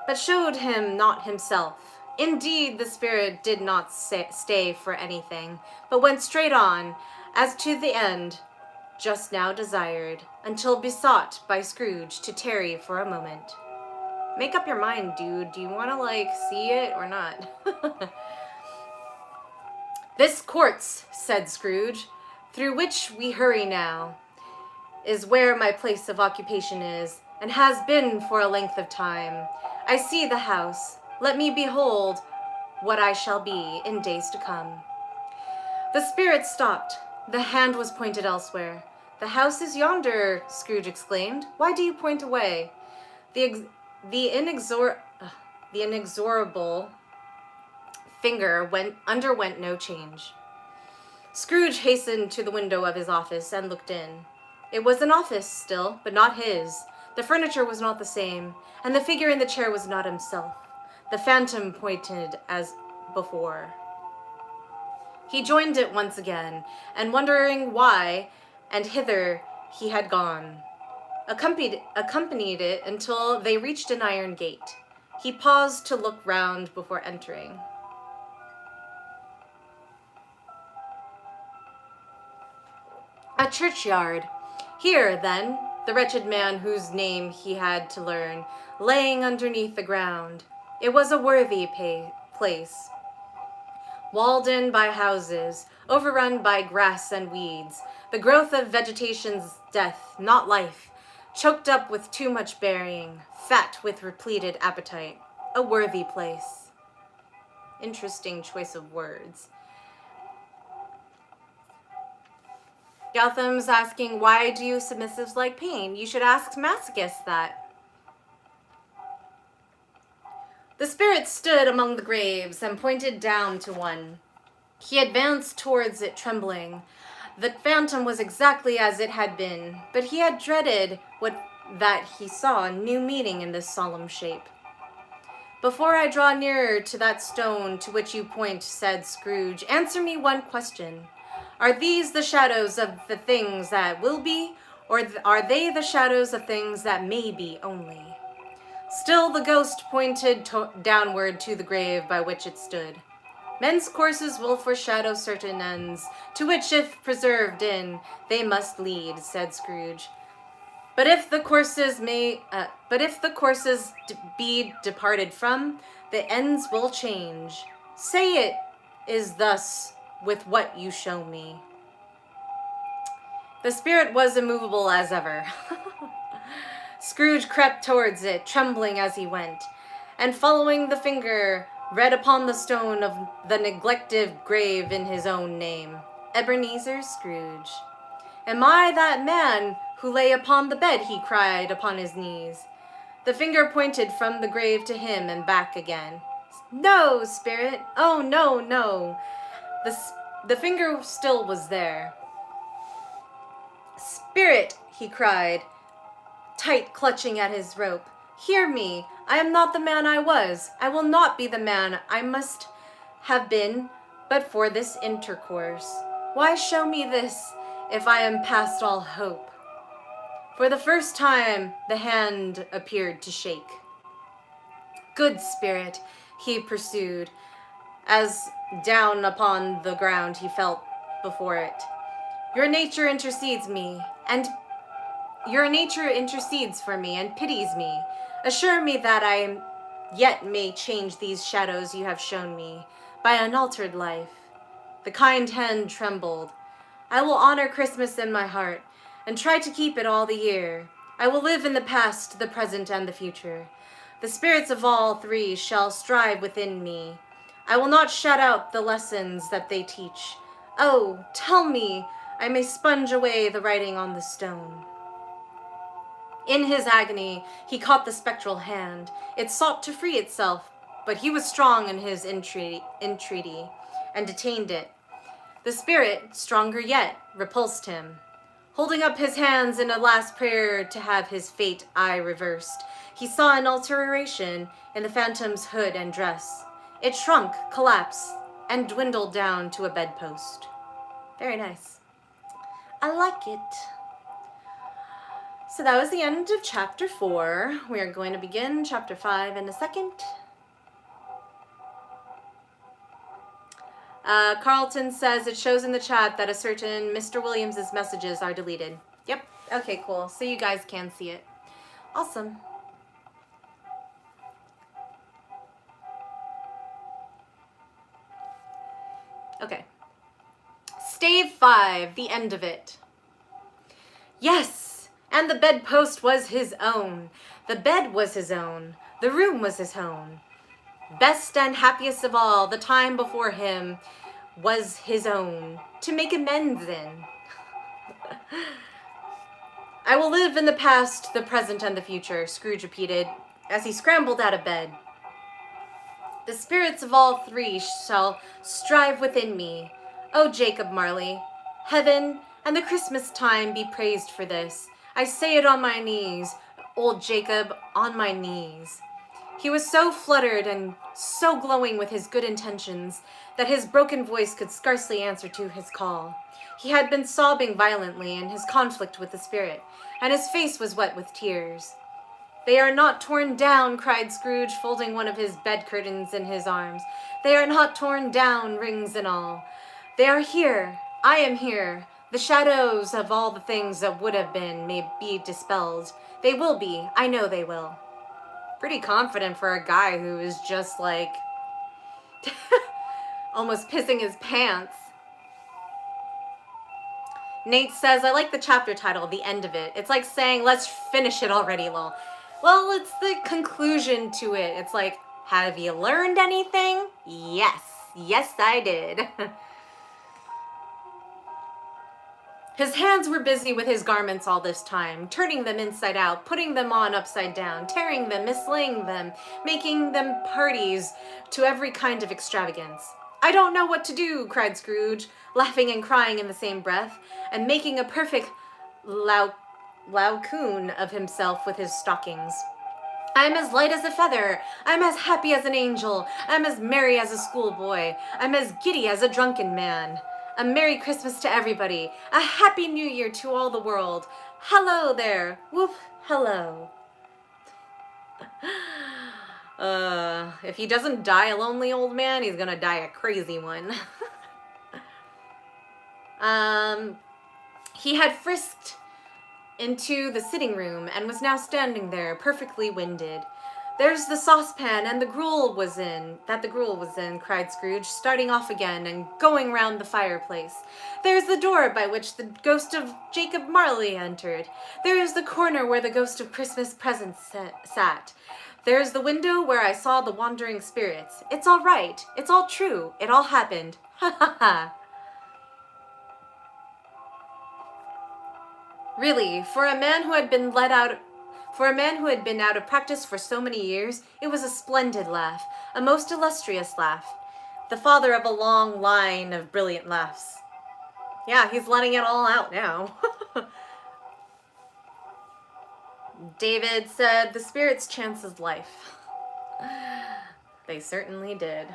but showed him not himself. Indeed, the spirit did not stay for anything, but went straight on, as to the end just now desired, until besought by Scrooge to tarry for a moment. Make up your mind, dude. Do you want to, see it or not? This courts, said Scrooge, through which we hurry now, is where my place of occupation is, and has been for a length of time. I see the house. Let me behold what I shall be in days to come. The spirit stopped. The hand was pointed elsewhere. The house is yonder, Scrooge exclaimed. Why do you point away? The inexorable finger underwent no change. Scrooge hastened to the window of his office and looked in. It was an office still, but not his. The furniture was not the same, and the figure in the chair was not himself. The phantom pointed as before. He joined it once again, and wondering why and hither he had gone, accompanied it until they reached an iron gate. He paused to look round before entering. A churchyard. Here, then, the wretched man whose name he had to learn, laying underneath the ground. It was a worthy place, walled in by houses, overrun by grass and weeds, the growth of vegetation's death, not life, choked up with too much burying, fat with repleted appetite. A worthy place. Interesting choice of words. Gotham's asking, why do you submissives like pain? You should ask masochists that. The spirit stood among the graves and pointed down to one. He advanced towards it trembling. The phantom was exactly as it had been, but he had dreaded that he saw new meaning in this solemn shape. Before I draw nearer to that stone to which you point, said Scrooge, answer me one question. Are these the shadows of the things that will be, or are they the shadows of things that may be only? Still the ghost pointed downward to the grave by which it stood. Men's courses will foreshadow certain ends, to which, if preserved in, they must lead, said Scrooge. But if the courses be departed from, the ends will change. Say it is thus with what you show me. The spirit was immovable as ever. Scrooge crept towards it, trembling as he went, and following the finger, read upon the stone of the neglected grave in his own name, Ebenezer Scrooge. Am I that man who lay upon the bed? He cried upon his knees. The finger pointed from the grave to him and back again. No, spirit. Oh, no, no. The finger still was there. Spirit, he cried, tight clutching at his rope. Hear me. I am not the man I was. I will not be the man I must have been but for this intercourse. Why show me this if I am past all hope? For the first time the hand appeared to shake. Good spirit, he pursued, as down upon the ground he felt before it. Your nature intercedes for me and pities me. Assure me that I yet may change these shadows you have shown me by an altered life. The kind hand trembled. I will honor Christmas in my heart and try to keep it all the year. I will live in the past, the present, and the future. The spirits of all three shall strive within me. I will not shut out the lessons that they teach. Oh, tell me, I may sponge away the writing on the stone. In his agony, he caught the spectral hand. It sought to free itself, but he was strong in his entreaty and detained it. The spirit, stronger yet, repulsed him. Holding up his hands in a last prayer to have his fate reversed, he saw an alteration in the phantom's hood and dress. It shrunk, collapsed, and dwindled down to a bedpost. Very nice. I like it. So that was the end of chapter 4. We are going to begin chapter 5 in a second. Carlton says it shows in the chat that a certain Mr. Williams's messages are deleted. Yep. Okay, cool. So you guys can see it. Awesome. Okay. Stave 5, the end of it. Yes, and the bedpost was his own. The bed was his own. The room was his own. Best and happiest of all, the time before him was his own, to make amends in. I will live in the past, the present, and the future, Scrooge repeated, as he scrambled out of bed. The spirits of all three shall strive within me. O Jacob Marley, heaven and the Christmas time be praised for this. I say it on my knees, old Jacob, on my knees. He was so fluttered and so glowing with his good intentions that his broken voice could scarcely answer to his call. He had been sobbing violently in his conflict with the spirit, and his face was wet with tears. They are not torn down, cried Scrooge, folding one of his bed curtains in his arms. They are not torn down, rings and all. They are here. I am here. The shadows of all the things that would have been may be dispelled. They will be. I know they will. Pretty confident for a guy who is just like almost pissing his pants. Nate says, I like the chapter title, the end of it. It's like saying, let's finish it already, lol. Well, it's the conclusion to it. It's like, have you learned anything? Yes. Yes, I did. His hands were busy with his garments all this time, turning them inside out, putting them on upside down, tearing them, mislaying them, making them parties to every kind of extravagance. I don't know what to do, cried Scrooge, laughing and crying in the same breath, and making a perfect loucoon of himself with his stockings. I'm as light as a feather. I'm as happy as an angel. I'm as merry as a schoolboy. I'm as giddy as a drunken man. A Merry Christmas to everybody. A Happy New Year to all the world. Hello there. Whoop, hello. If he doesn't die a lonely old man, he's gonna die a crazy one. He had frisked into the sitting room and was now standing there, perfectly winded. There's the saucepan and the gruel was in, cried Scrooge, starting off again and going round the fireplace. There's the door by which the ghost of Jacob Marley entered. There's the corner where the ghost of Christmas presents sat. There's the window where I saw the wandering spirits. It's all right. It's all true. It all happened. Ha ha ha. Really, for a man who had been out of practice for so many years, it was a splendid laugh, a most illustrious laugh, the father of a long line of brilliant laughs. Yeah, he's letting it all out now. David said, the spirits chance his life. They certainly did.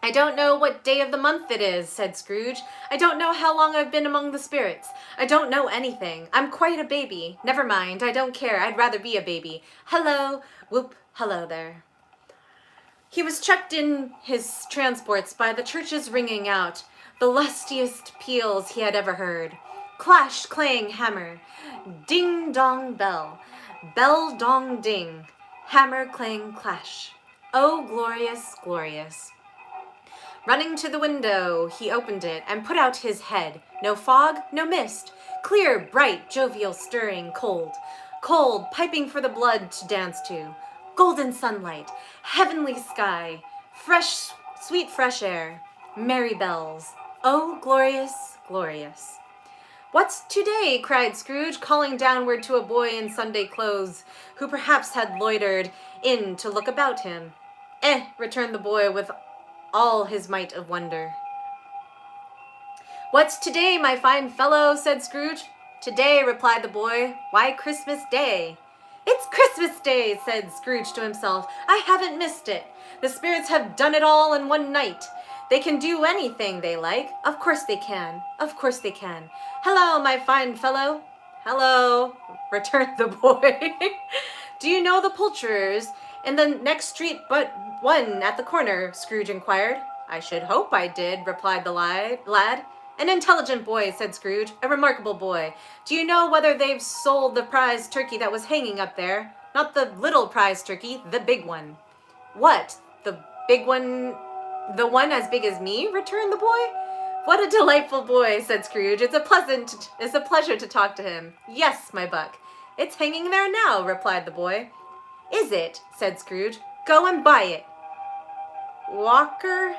I don't know what day of the month it is, said Scrooge. I don't know how long I've been among the spirits. I don't know anything. I'm quite a baby. Never mind, I don't care. I'd rather be a baby. Hello. Whoop, hello there. He was checked in his transports by the churches ringing out, the lustiest peals he had ever heard. Clash, clang, hammer. Ding, dong, bell. Bell, dong, ding. Hammer, clang, clash. Oh, glorious, glorious. Running to the window, he opened it and put out his head. No fog, no mist. Clear, bright, jovial, stirring, cold. Cold, piping for the blood to dance to. Golden sunlight, heavenly sky, fresh, sweet fresh air, merry bells. Oh, glorious, glorious. What's today? Cried Scrooge, calling downward to a boy in Sunday clothes, who perhaps had loitered in to look about him. Returned the boy with all his might of wonder. What's today, my fine fellow? Said Scrooge. Today, replied the boy. Why, Christmas Day. It's Christmas Day, said Scrooge to himself. I haven't missed it. The spirits have done it all in one night. They can do anything they like. Of course they can. Of course they can. Hello, my fine fellow. Hello, returned the boy. Do you know the poulterers in the next street but one at the corner? Scrooge inquired. I should hope I did, replied the lad. An intelligent boy, said Scrooge. A remarkable boy. Do you know whether they've sold the prize turkey that was hanging up there? Not the little prize turkey, the big one. What? The big one? The one as big as me? Returned the boy. What a delightful boy, said Scrooge. It's a pleasure to talk to him. Yes, my buck. It's hanging there now, replied the boy. Is it? Said Scrooge. Go and buy it. Walker?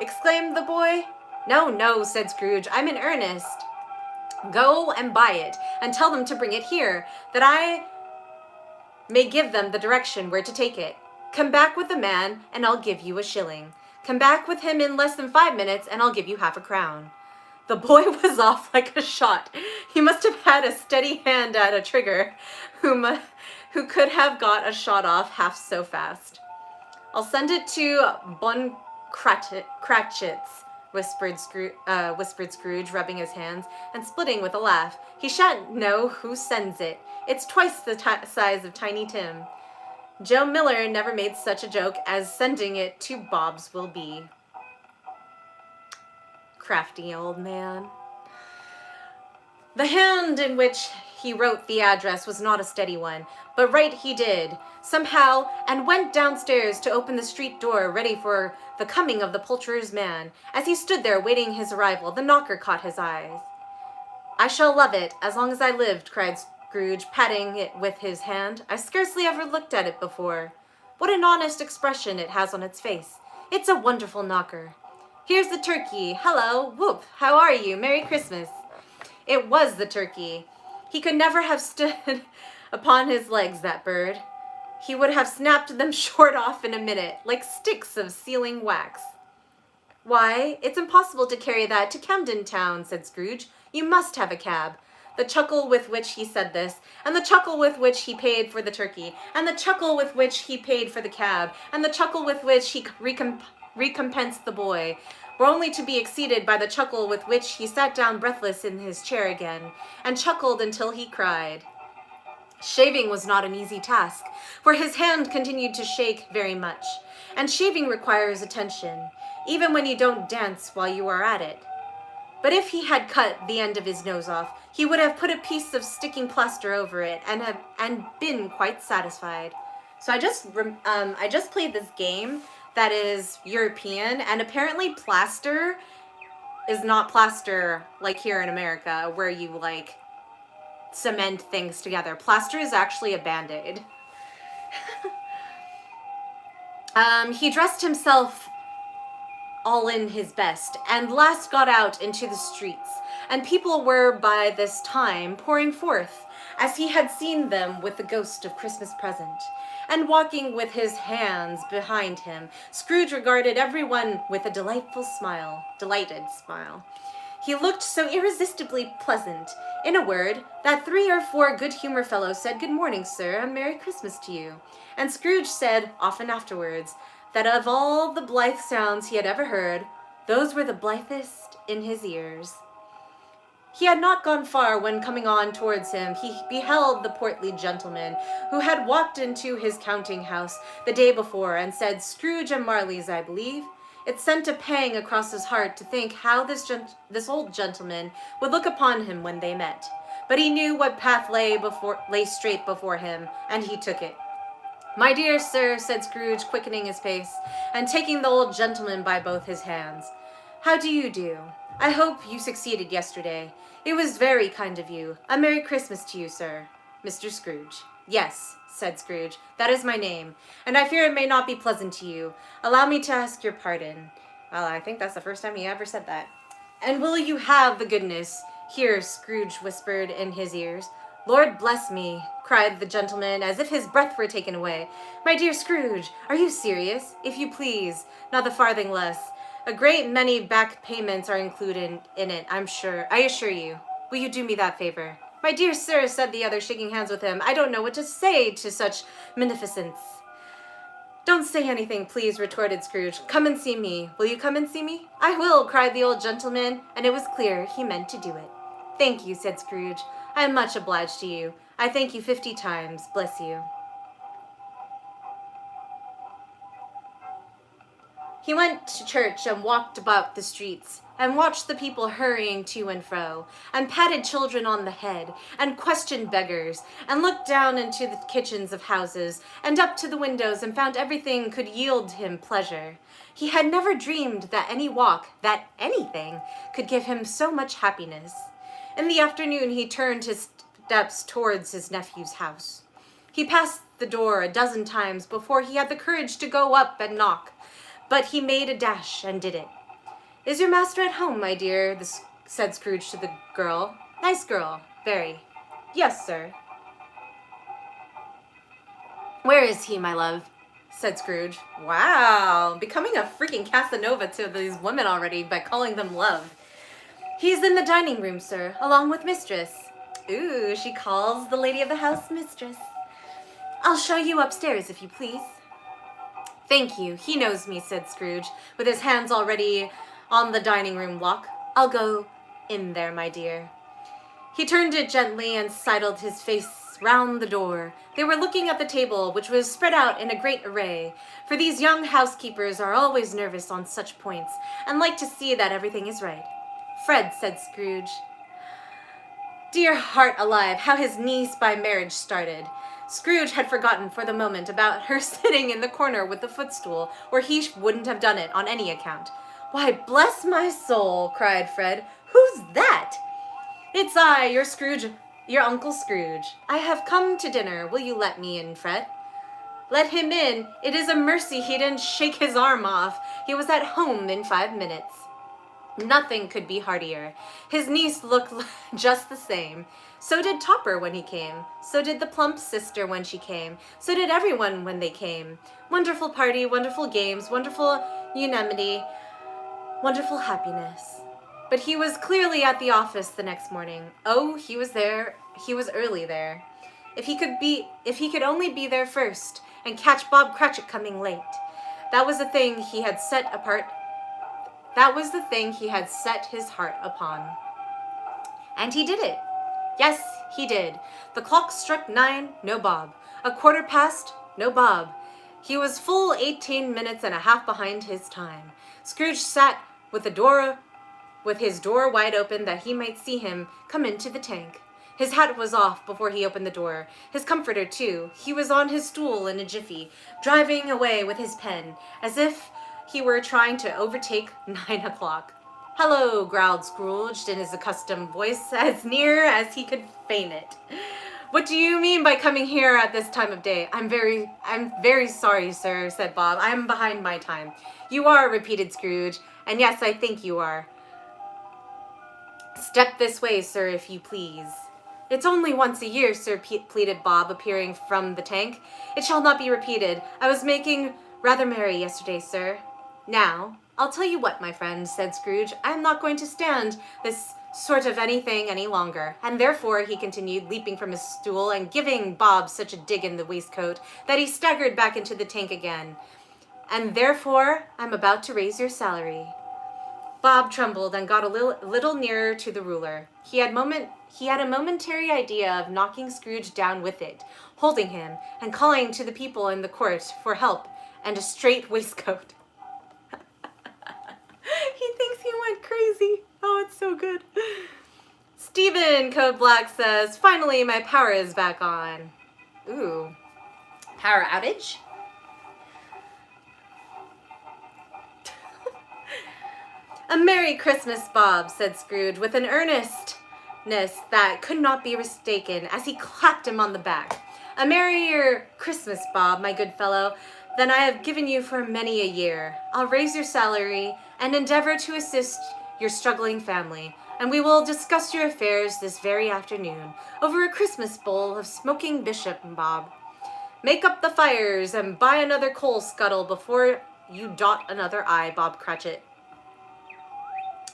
Exclaimed the boy. No, no, said Scrooge. I'm in earnest. Go and buy it, and tell them to bring it here, that I may give them the direction where to take it. Come back with the man, and I'll give you a shilling. Come back with him in less than 5 minutes, and I'll give you half a crown. The boy was off like a shot. He must have had a steady hand at a trigger, who could have got a shot off half so fast. I'll send it to Bon Cratchit's, whispered Scrooge, rubbing his hands and splitting with a laugh. He shan't know who sends it. It's twice the size of Tiny Tim. Joe Miller never made such a joke as sending it to Bob's will be. Crafty old man. The hand in which he wrote the address was not a steady one, but write he did, somehow, and went downstairs to open the street door, ready for the coming of the poulterer's man. As he stood there waiting his arrival, the knocker caught his eyes. I shall love it, as long as I lived, cried Scrooge, patting it with his hand. I scarcely ever looked at it before. What an honest expression it has on its face. It's a wonderful knocker. Here's the turkey. Hello, whoop, how are you? Merry Christmas. It was the turkey. He could never have stood upon his legs, that bird. He would have snapped them short off in a minute, like sticks of sealing wax. Why, it's impossible to carry that to Camden Town, said Scrooge. You must have a cab. The chuckle with which he said this, and the chuckle with which he paid for the turkey, and the chuckle with which he paid for the cab, and the chuckle with which he recompensed the boy, were only to be exceeded by the chuckle with which he sat down breathless in his chair again, and chuckled until he cried. Shaving was not an easy task, for his hand continued to shake very much, and shaving requires attention, even when you don't dance while you are at it. But if he had cut the end of his nose off, he would have put a piece of sticking plaster over it and been quite satisfied. So I just played this game that is European, and apparently plaster is not plaster like here in America, where you like cement things together. Plaster is actually a Band-Aid. He dressed himself all in his best, and last got out into the streets, and people were by this time pouring forth, as he had seen them with the ghost of Christmas present, and walking with his hands behind him. Scrooge regarded everyone with a delighted smile. He looked so irresistibly pleasant, in a word, that 3 or 4 good-humoured fellows said, "Good morning, sir, and Merry Christmas to you." And Scrooge said, often afterwards, that of all the blithe sounds he had ever heard, those were the blithest in his ears. He had not gone far when, coming on towards him, he beheld the portly gentleman who had walked into his counting-house the day before and said, "Scrooge and Marley's, I believe." It sent a pang across his heart to think how this old gentleman would look upon him when they met. But he knew what path lay straight before him, and he took it. "My dear sir," said Scrooge, quickening his pace, and taking the old gentleman by both his hands, "how do you do? I hope you succeeded yesterday. It was very kind of you. A Merry Christmas to you, sir." "Mr. Scrooge." "Yes," said Scrooge, "that is my name, and I fear it may not be pleasant to you. Allow me to ask your pardon." Well, I think that's the first time he ever said that. "And will you have the goodness," here Scrooge whispered in his ears. "Lord bless me," cried the gentleman, as if his breath were taken away. "My dear Scrooge, are you serious? If you please, not the farthing less. A great many back payments are included in it, I assure you. Will you do me that favor?" "My dear sir," said the other, shaking hands with him, "I don't know what to say to such munificence." Don't say anything, please, retorted Scrooge. Come and see me. Will you come and see me? I will, cried the old gentleman, and it was clear he meant to do it. Thank you, said Scrooge. I am much obliged to you. I thank you 50 times. Bless you. He went to church and walked about the streets, and watched the people hurrying to and fro, and patted children on the head, and questioned beggars, and looked down into the kitchens of houses, and up to the windows, and found everything could yield him pleasure. He had never dreamed that any walk, that anything, could give him so much happiness. In the afternoon he turned his steps towards his nephew's house. He passed the door a dozen times before he had the courage to go up and knock, but he made a dash and did it. Is your master at home, my dear? Said Scrooge to the girl. Nice girl, very. Yes, sir. Where is he, my love? Said Scrooge. Wow, becoming a freaking Casanova to these women already by calling them love. He's in the dining room, sir, along with mistress. Ooh, she calls the lady of the house mistress. I'll show you upstairs, if you please. Thank you, he knows me, said Scrooge, with his hands already on the dining room lock. I'll go in there, my dear. He turned it gently and sidled his face round the door. They were looking at the table, which was spread out in a great array, for these young housekeepers are always nervous on such points, and like to see that everything is right. Fred, said Scrooge. Dear heart alive, how his niece by marriage started. Scrooge had forgotten for the moment about her sitting in the corner with the footstool, where he wouldn't have done it on any account. Why, bless my soul, cried Fred. Who's that? It's I, your Scrooge, your Uncle Scrooge. I have come to dinner. Will you let me in, Fred? Let him in. It is a mercy he didn't shake his arm off. He was at home in 5 minutes. Nothing could be heartier. His niece looked just the same. So did Topper when he came. So did the plump sister when she came. So did everyone when they came. Wonderful party, wonderful games, wonderful unanimity, wonderful happiness. But he was clearly at the office the next morning. Oh, he was there. He was early there. If he could only be there first and catch Bob Cratchit coming late. That was the thing he had set his heart upon. And he did it. Yes, he did. The clock struck 9, no Bob. 1/4 past, no Bob. He was full 18 minutes and a half behind his time. Scrooge sat with his door wide open that he might see him come into the tank. His hat was off before he opened the door. His comforter, too. He was on his stool in a jiffy, driving away with his pen, as if he were trying to overtake 9 o'clock. Hello, growled Scrooge in his accustomed voice, as near as he could feign it. What do you mean by coming here at this time of day? I'm very sorry, sir, said Bob. I'm behind my time. You are, repeated Scrooge, and yes, I think you are. Step this way, sir, if you please. It's only once a year, sir, pleaded Bob, appearing from the tank. It shall not be repeated. I was making rather merry yesterday, sir. Now, I'll tell you what, my friend, said Scrooge. I'm not going to stand this sort of anything any longer. And therefore, he continued, leaping from his stool and giving Bob such a dig in the waistcoat that he staggered back into the tank again. And therefore, I'm about to raise your salary. Bob trembled and got a little nearer to the ruler. He had a momentary idea of knocking Scrooge down with it, holding him, and calling to the people in the court for help and a straight waistcoat. He thinks he went crazy. Oh, it's so good. Stephen, Code Black says, finally my power is back on. Ooh. Power outage? A Merry Christmas, Bob, said Scrooge, with an earnestness that could not be mistaken, as he clapped him on the back. A merrier Christmas, Bob, my good fellow, than I have given you for many a year. I'll raise your salary and endeavor to assist your struggling family, and we will discuss your affairs this very afternoon over a Christmas bowl of smoking bishop, Bob. Make up the fires and buy another coal scuttle before you dot another I, Bob Cratchit.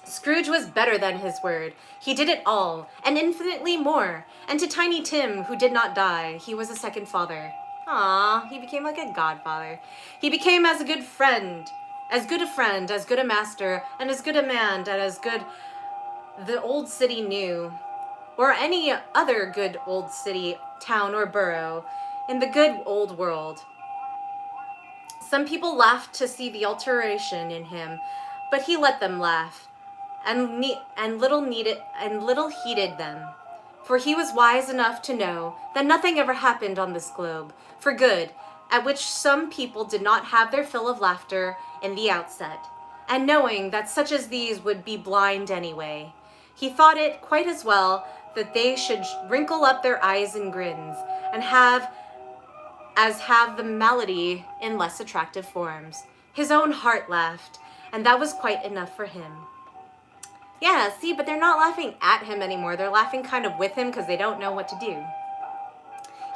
Scrooge was better than his word. He did it all, and infinitely more. And to Tiny Tim, who did not die, he was a second father. Aw, he became like a godfather. He became as a good friend, as good a master, and as good a man, and as good the old city knew, or any other good old city, town, or borough in the good old world. Some people laughed to see the alteration in him, but he let them laugh, and little heeded them. For he was wise enough to know that nothing ever happened on this globe for good, at which some people did not have their fill of laughter in the outset, and knowing that such as these would be blind anyway, he thought it quite as well that they should wrinkle up their eyes in grins, and have the malady in less attractive forms. His own heart laughed, and that was quite enough for him. Yeah, see, but they're not laughing at him anymore. They're laughing kind of with him because they don't know what to do.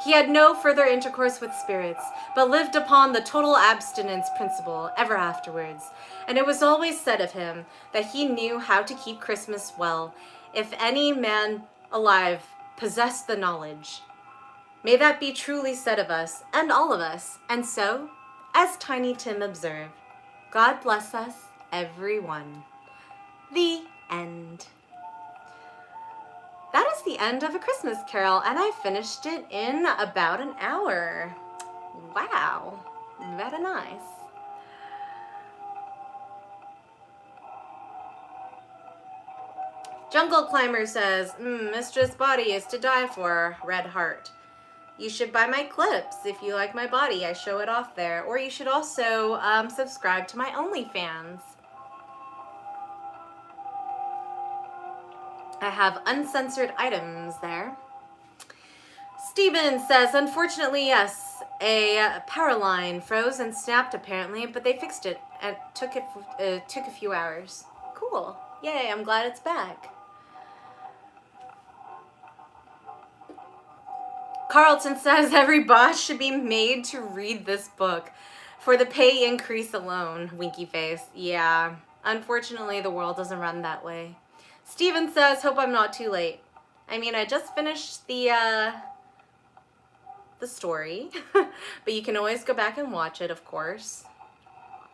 He had no further intercourse with spirits, but lived upon the total abstinence principle ever afterwards. And it was always said of him that he knew how to keep Christmas well, if any man alive possessed the knowledge. May that be truly said of us, and all of us. And so, as Tiny Tim observed, God bless us, every one. The end. That is the end of A Christmas Carol, and I finished it in about an hour. Wow, very nice. Jungle Climber says, Mistress Body is to die for, red heart. You should buy my clips if you like my body. I show it off there. Or you should also subscribe to my OnlyFans. I have uncensored items there. Steven says, unfortunately, yes, a power line froze and snapped apparently, but they fixed it and took a few hours. Cool. Yay, I'm glad it's back. Carlton says every boss should be made to read this book for the pay increase alone. Winky face. Yeah, unfortunately the world doesn't run that way. Steven says, hope I'm not too late. I mean, I just finished the story, but you can always go back and watch it, of course.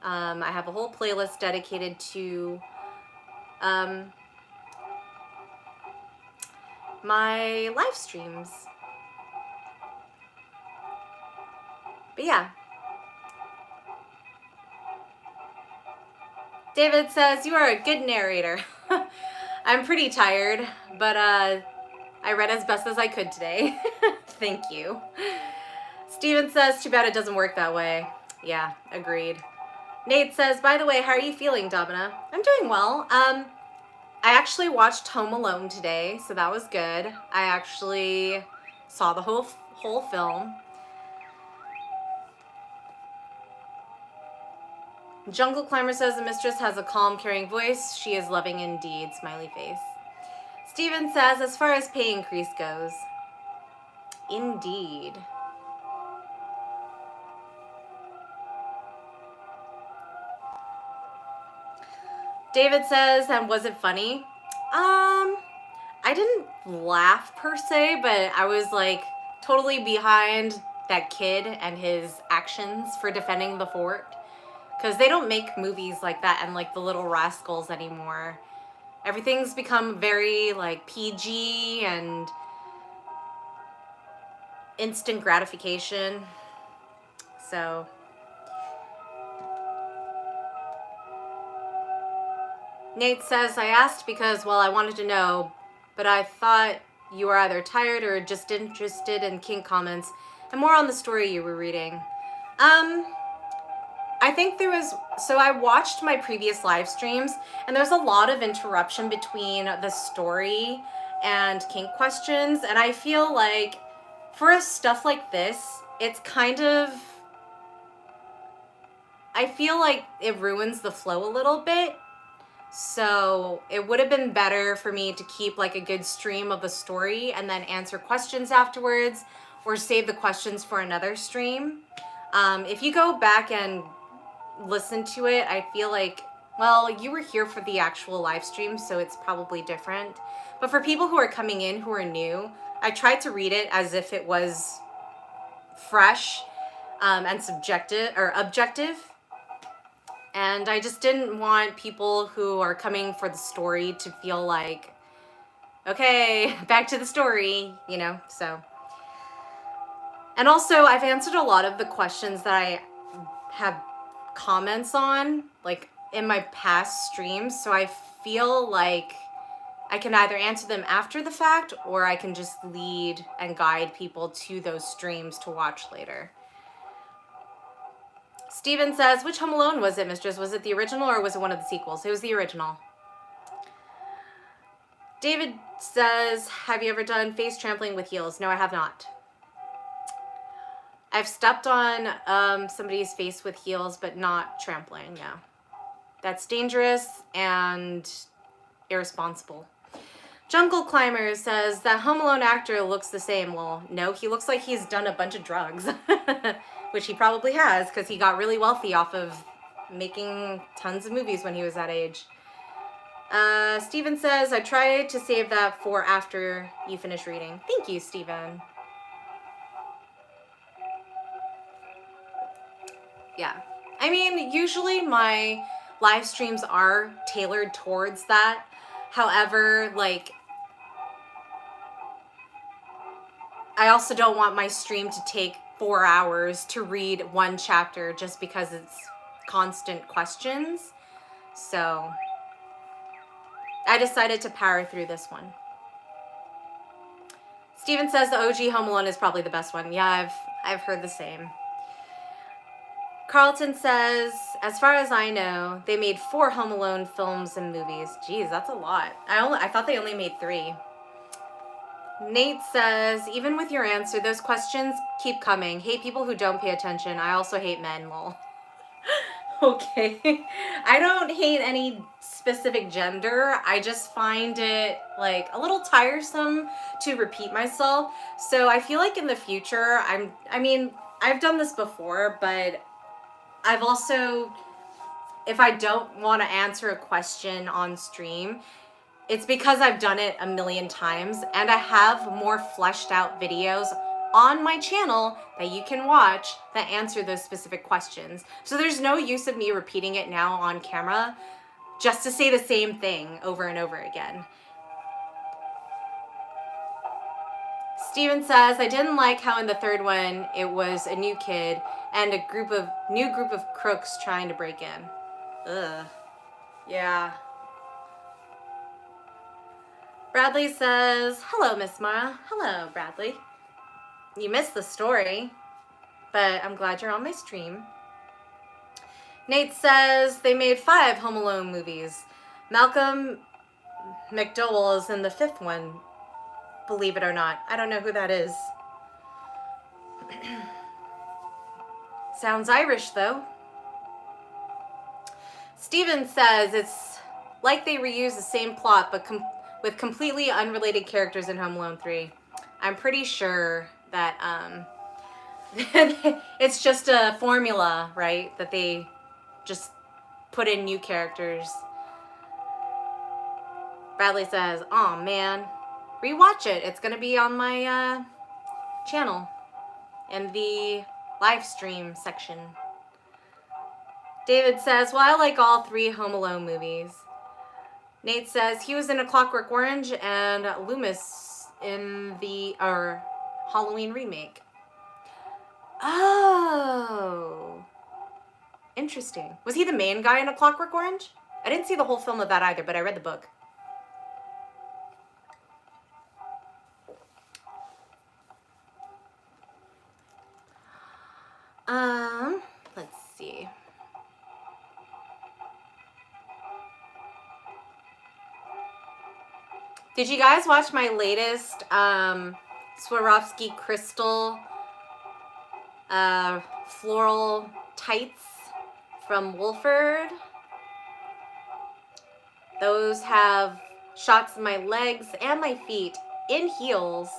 I have a whole playlist dedicated to my live streams. But yeah. David says, you are a good narrator. I'm pretty tired, but I read as best as I could today. Thank you. Steven says, too bad it doesn't work that way. Yeah, agreed. Nate says, by the way, how are you feeling, Domina? I'm doing well. I actually watched Home Alone today, so that was good. I actually saw the whole film. Jungle Climber says the mistress has a calm, caring voice. She is loving indeed, smiley face. Steven says, as far as pay increase goes, indeed. David says, and was it funny? I didn't laugh per se, but I was like totally behind that kid and his actions for defending the fort. Because they don't make movies like that and like The Little Rascals anymore. Everything's become very like PG and instant gratification. So Nate says, I asked because, well, I wanted to know, but I thought you were either tired or just interested in kink comments and more on the story you were reading. I think so I watched my previous live streams and there's a lot of interruption between the story and kink questions. And I feel like for stuff like this, it's kind of, I feel like it ruins the flow a little bit. So it would have been better for me to keep like a good stream of the story and then answer questions afterwards or save the questions for another stream. If you go back and listen to it, I feel like, well, you were here for the actual live stream, so it's probably different. But for people who are coming in who are new, I tried to read it as if it was fresh and subjective or objective. And I just didn't want people who are coming for the story to feel like, okay, back to the story, you know, so. And also, I've answered a lot of the questions that I have comments on, like, in my past streams, so I feel like I can either answer them after the fact, or I can just lead and guide people to those streams to watch later. Steven says, which Home Alone was it, Mistress? Was it the original or was it one of the sequels? It was the original. David says, have you ever done face trampling with heels? No, I have not. I've stepped on somebody's face with heels, but not trampling, no. That's dangerous and irresponsible. Jungle Climber says, that Home Alone actor looks the same. Well, no, he looks like he's done a bunch of drugs, which he probably has because he got really wealthy off of making tons of movies when he was that age. Steven says, I tried to save that for after you finish reading. Thank you, Steven. Yeah. I mean, usually my live streams are tailored towards that. However, like, I also don't want my stream to take 4 hours to read one chapter just because it's constant questions. So I decided to power through this one. Steven says the OG Home Alone is probably the best one. Yeah, I've heard the same. Carlton says, as far as I know, they made 4 Home Alone films and movies. Geez, that's a lot. I thought they only made 3. Nate says, even with your answer, those questions keep coming. Hate people who don't pay attention. I also hate men, lol. Okay. I don't hate any specific gender. I just find it like a little tiresome to repeat myself. So I feel like in the future, I mean, I've done this before, but I've also, if I don't want to answer a question on stream, it's because I've done it a million times and I have more fleshed out videos on my channel that you can watch that answer those specific questions. So there's no use of me repeating it now on camera just to say the same thing over and over again. Steven says, I didn't like how in the third one it was a new kid and a new group of crooks trying to break in. Ugh. Yeah. Bradley says, hello, Miss Mara. Hello, Bradley. You missed the story, but I'm glad you're on my stream. Nate says they made 5 Home Alone movies. Malcolm McDowell is in the 5th one, believe it or not. I don't know who that is. Sounds Irish, though. Steven says it's like they reuse the same plot, but with completely unrelated characters in Home Alone 3. I'm pretty sure that it's just a formula, right? That they just put in new characters. Bradley says, oh man, rewatch it. It's going to be on my channel in the live stream section. David says, well, I like all 3 Home Alone movies. Nate says he was in A Clockwork Orange and Loomis in the Halloween remake. Oh, interesting. Was he the main guy in A Clockwork Orange? I didn't see the whole film of that either, but I read the book. Let's see. Did you guys watch my latest Swarovski crystal floral tights from Wolford? Those have shots of my legs and my feet in heels.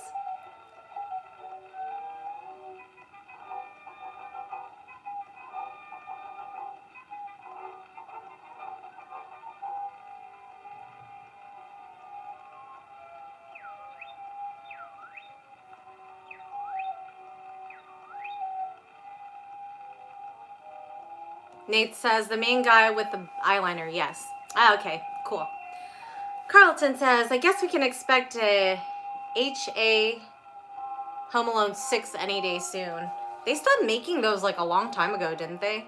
Nate says, the main guy with the eyeliner, yes. Ah, okay, cool. Carlton says, I guess we can expect a H.A. Home Alone 6 any day soon. They stopped making those like a long time ago, didn't they?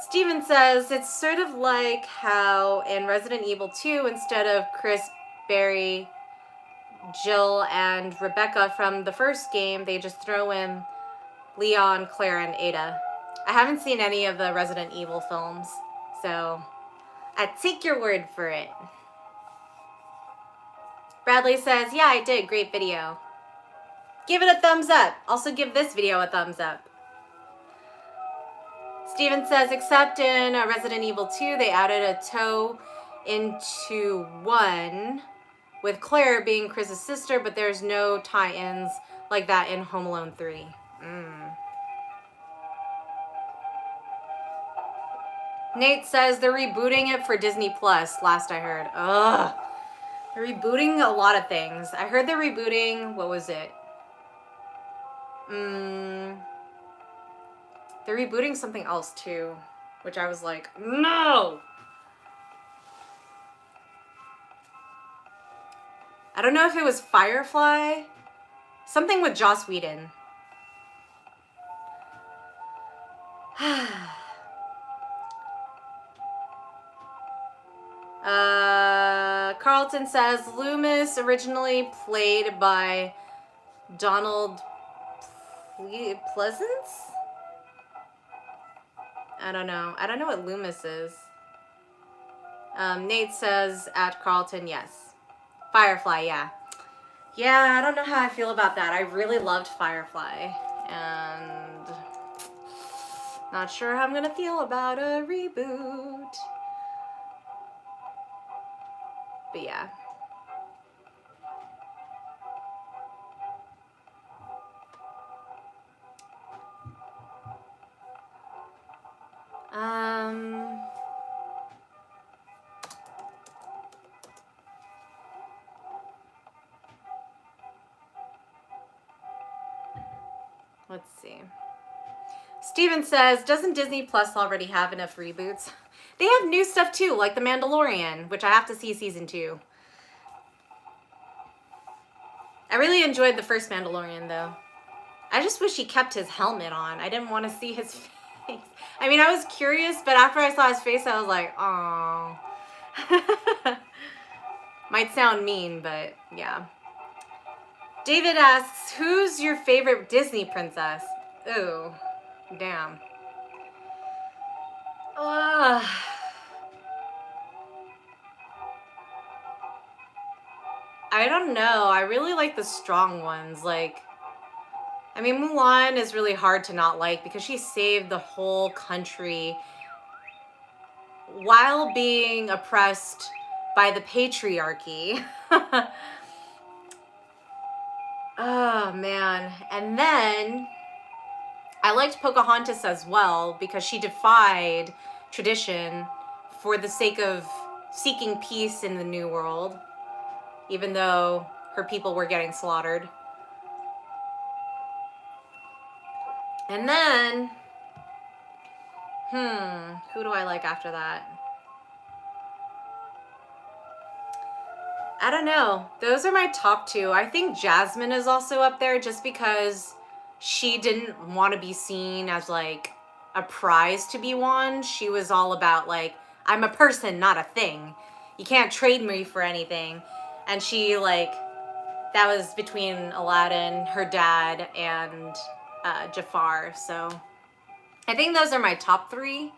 Steven says, it's sort of like how in Resident Evil 2, instead of Chris, Barry, Jill, and Rebecca from the first game, they just throw in Leon, Claire, and Ada. I haven't seen any of the Resident Evil films, so I take your word for it. Bradley says, yeah, I did. Great video. Give it a thumbs up. Also give this video a thumbs up. Steven says, except in Resident Evil 2, they added a toe into 1 with Claire being Chris's sister, but there's no tie-ins like that in Home Alone 3. Nate says they're rebooting it for Disney Plus, last I heard. Ugh. They're rebooting a lot of things. I heard they're rebooting, what was it? They're rebooting something else too, which I was like, no! I don't know if it was Firefly. Something with Joss Whedon. Carlton says, Loomis originally played by Donald Pleasance? I don't know. I don't know what Loomis is. Nate says, at Carlton, yes. Firefly, yeah. Yeah, I don't know how I feel about that. I really loved Firefly. And not sure how I'm gonna feel about a reboot. But yeah. Let's see. Steven says, doesn't Disney Plus already have enough reboots? They have new stuff too, like The Mandalorian, which I have to see season 2. I really enjoyed the first Mandalorian though. I just wish he kept his helmet on. I didn't want to see his face. I mean, I was curious, but after I saw his face, I was like, oh. Might sound mean, but yeah. David asks, who's your favorite Disney princess? Ooh, damn. I don't know. I really like the strong ones. Like, I mean, Mulan is really hard to not like because she saved the whole country while being oppressed by the patriarchy. Oh, man. And then I liked Pocahontas as well because she defied tradition for the sake of seeking peace in the New World, even though her people were getting slaughtered. And then, who do I like after that? I don't know. Those are my top 2. I think Jasmine is also up there just because she didn't want to be seen as like a prize to be won. She was all about like, I'm a person, not a thing. You can't trade me for anything. And she like, that was between Aladdin, her dad, and Jafar. So I think those are my top 3.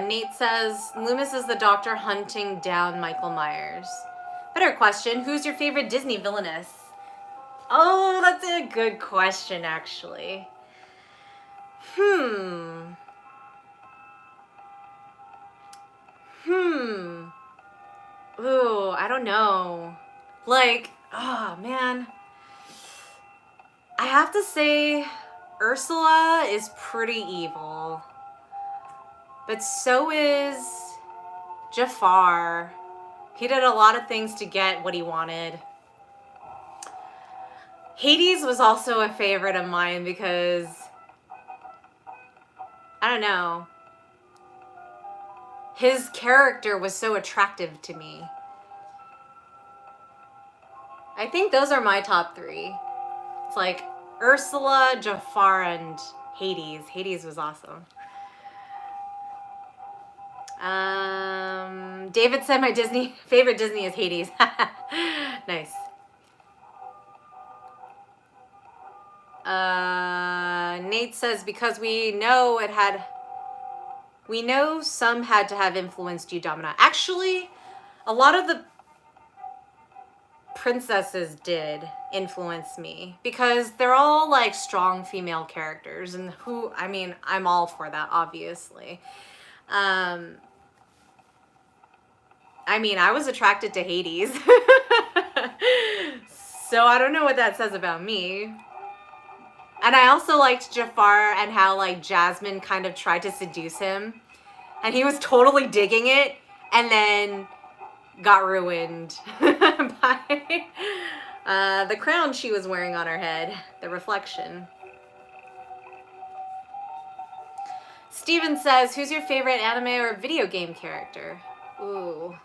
Nate says, Loomis is the doctor hunting down Michael Myers. Better question, who's your favorite Disney villainess? Oh, that's a good question, actually. Ooh, I don't know. Like, oh, man. I have to say, Ursula is pretty evil. But so is Jafar. He did a lot of things to get what he wanted. Hades was also a favorite of mine because, I don't know, his character was so attractive to me. I think those are my top 3. It's like Ursula, Jafar, and Hades. Hades was awesome. David said my favorite Disney is Hades. Nice. Nate says because we know some had to have influenced you, Domina. Actually, a lot of the princesses did influence me because they're all like strong female characters, and I'm all for that, obviously. I was attracted to Hades. So I don't know what that says about me. And I also liked Jafar and how like Jasmine kind of tried to seduce him. And he was totally digging it and then got ruined by the crown she was wearing on her head, the reflection. Steven says, who's your favorite anime or video game character? Ooh.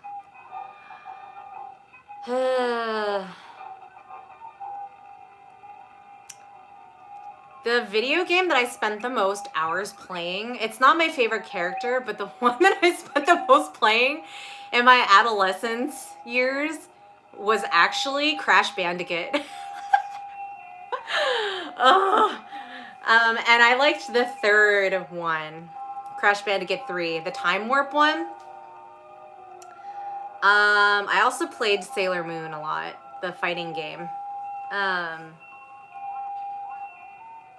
The video game that I spent the most hours playing, it's not my favorite character, but the one that I spent the most playing in my adolescence years was actually Crash Bandicoot. Oh. And I liked the third one, Crash Bandicoot 3, the Time Warp one. I also played Sailor Moon a lot, the fighting game.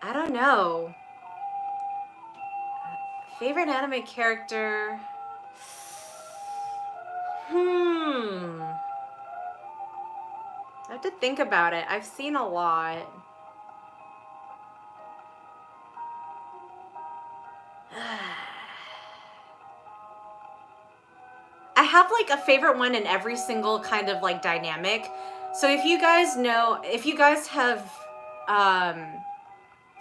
I don't know. Favorite anime character? I have to think about it. I've seen a lot. I have like a favorite one in every single kind of like dynamic. So if you guys have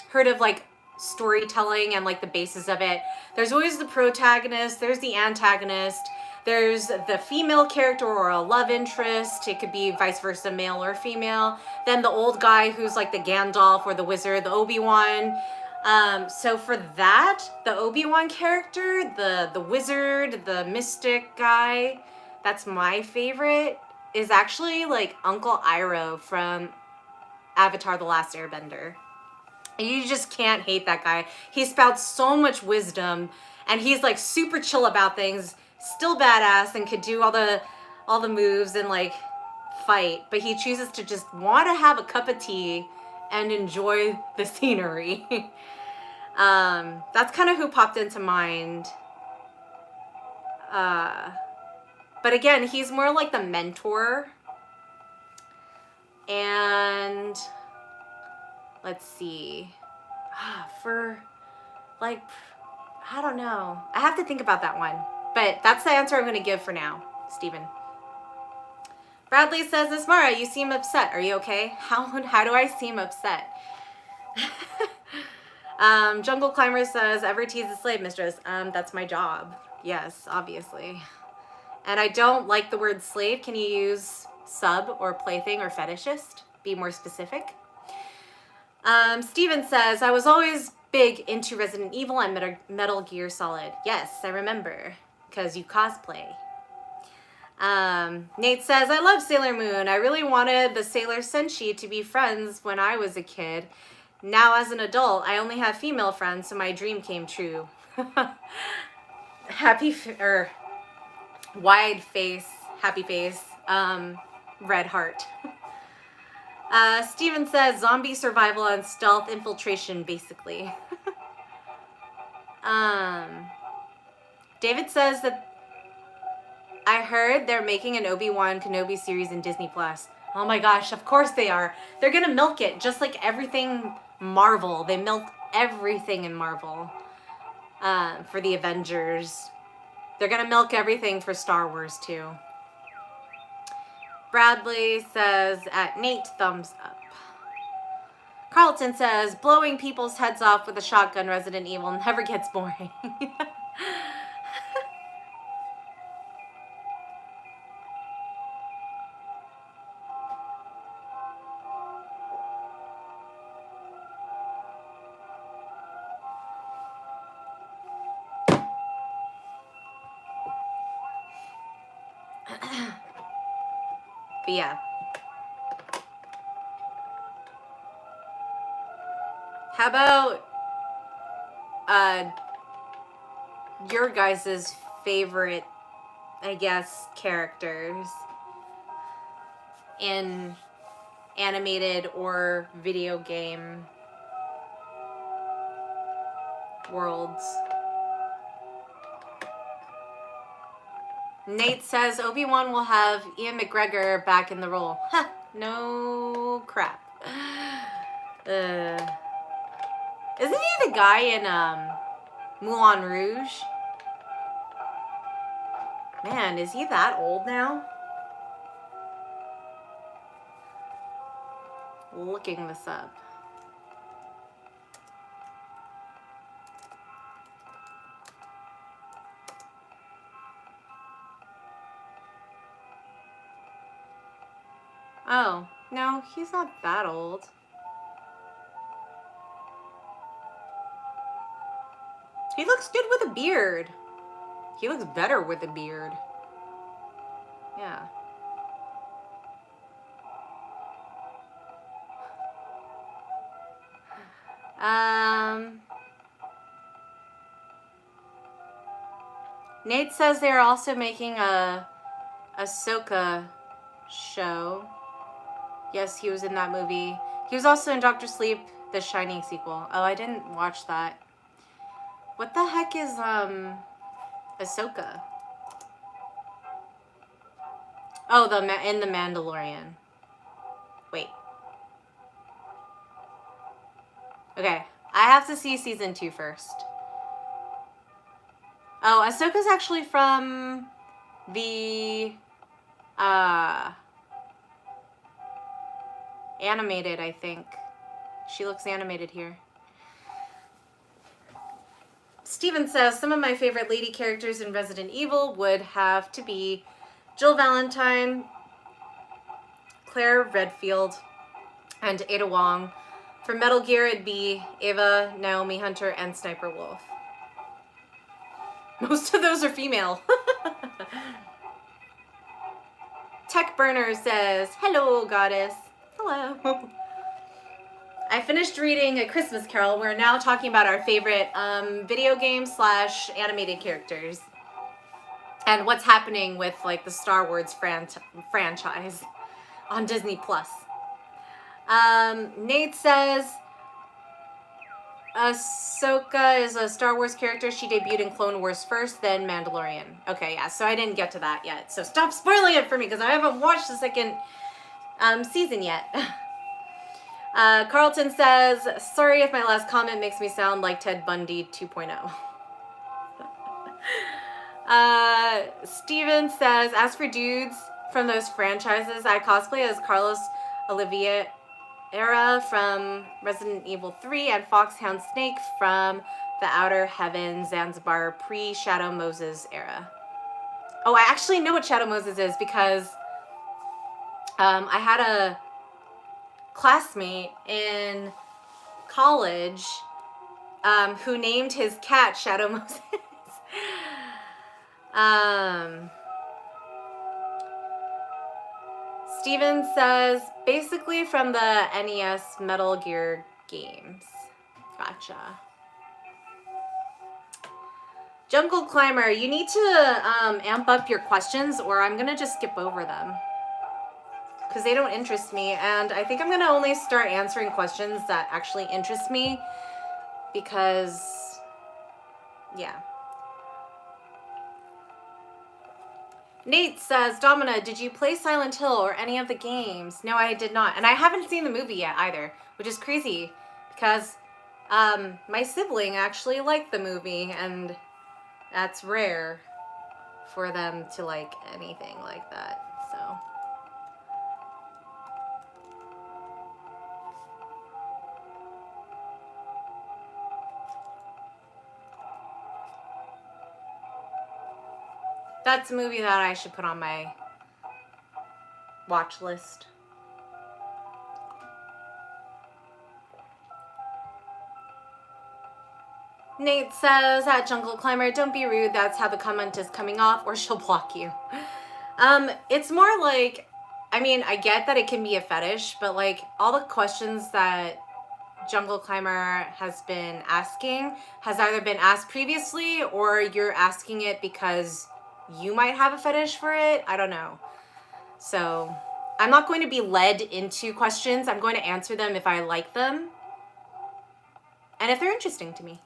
heard of like storytelling and like the basis of it, there's always the protagonist, there's the antagonist, there's the female character or a love interest. It could be vice versa, male or female. Then the old guy who's like the Gandalf or the wizard, the Obi-Wan. So for that, the Obi-Wan character, the wizard, the mystic guy, that's my favorite, is actually like Uncle Iroh from Avatar: The Last Airbender. You just can't hate that guy. He spouts so much wisdom, and he's like super chill about things, still badass, and could do all the moves and like fight, but he chooses to just want to have a cup of tea and enjoy the scenery. That's kind of who popped into mind. But again, he's more like the mentor. And let's see. For like, I don't know. I have to think about that one. But that's the answer I'm going to give for now, Stephen. Bradley says, Ismara, you seem upset. Are you okay? How do I seem upset? Jungle Climber says, ever tease a slave mistress? That's my job. Yes, obviously. And I don't like the word slave. Can you use sub or plaything or fetishist? Be more specific. Steven says, I was always big into Resident Evil and Metal Gear Solid. Yes, I remember. Because you cosplay. Nate says, I love Sailor Moon. I really wanted the Sailor Senshi to be friends when I was a kid. Now as an adult, I only have female friends, so my dream came true. Wide face, happy face, red heart. Steven says, zombie survival and stealth infiltration, basically. David says that I heard they're making an Obi-Wan Kenobi series in Disney+. Oh my gosh, of course they are. They're gonna milk it, just like everything Marvel. They milk everything in Marvel for the Avengers. They're gonna milk everything for Star Wars too. Bradley says, at Nate, thumbs up. Carlton says, blowing people's heads off with a shotgun Resident Evil never gets boring. But yeah. How about your guys' favorite, I guess, characters in animated or video game worlds? Nate says Obi-Wan will have Ian McGregor back in the role. Huh, no crap. Isn't he the guy in Moulin Rouge? Man, is he that old now? Looking this up. Oh, no, he's not that old. He looks good with a beard. He looks better with a beard. Yeah. Nate says they're also making a Ahsoka show. Yes, he was in that movie. He was also in Doctor Sleep, the Shining sequel. Oh, I didn't watch that. What the heck is Ahsoka? Oh, in the Mandalorian. Wait. Okay, I have to see season 2 first. Oh, Ahsoka's actually from the animated, I think. She looks animated here. Steven says, some of my favorite lady characters in Resident Evil would have to be Jill Valentine, Claire Redfield, and Ada Wong. For Metal Gear, it'd be Ava, Naomi Hunter, and Sniper Wolf. Most of those are female. Tech Burner says, hello, goddess. Hello. I finished reading A Christmas Carol. We're now talking about our favorite video game / animated characters. And what's happening with like the Star Wars franchise on Disney+. Nate says, Ahsoka is a Star Wars character. She debuted in Clone Wars first, then Mandalorian. Okay, yeah, so I didn't get to that yet. So stop spoiling it for me, because I haven't watched the second season yet. Carlton says, sorry if my last comment makes me sound like Ted Bundy 2.0. Steven says, as for dudes from those franchises, I cosplay as Carlos Oliveira from Resident Evil 3 and Foxhound Snake from the Outer Heavens Zanzibar pre-Shadow Moses era. Oh, I actually know what Shadow Moses is because I had a classmate in college who named his cat Shadow Moses. Steven says, basically from the NES Metal Gear games. Gotcha. Jungle Climber, you need to amp up your questions or I'm going to just skip over them. Because they don't interest me. And I think I'm going to only start answering questions that actually interest me. Because, yeah. Nate says, Domina, did you play Silent Hill or any of the games? No, I did not. And I haven't seen the movie yet either, which is crazy because my sibling actually liked the movie and that's rare for them to like anything like that. So, That's a movie that I should put on my watch list. Nate says, at Jungle Climber, don't be rude, that's how the comment is coming off, or she'll block you. It's more like, I mean, I get that it can be a fetish, but like all the questions that Jungle Climber has been asking has either been asked previously or you're asking it because you might have a fetish for it. I don't know. So I'm not going to be led into questions. I'm going to answer them if I like them and if they're interesting to me,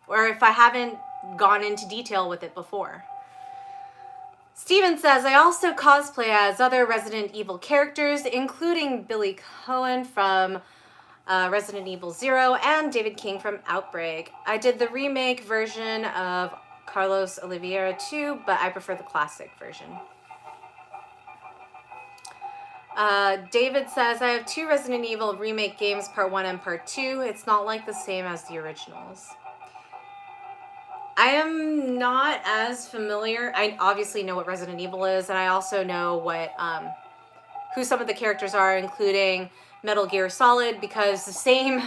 or if I haven't gone into detail with it before. Steven says, I also cosplay as other Resident Evil characters, including Billy Cohen from Resident Evil 0 and David King from Outbreak. I did the remake version of Carlos Oliveira too, but I prefer the classic version. David says, I have 2 Resident Evil remake games, part 1 and part 2. It's not like the same as the originals. I am not as familiar. I obviously know what Resident Evil is, and I also know what who some of the characters are, including Metal Gear Solid, because the same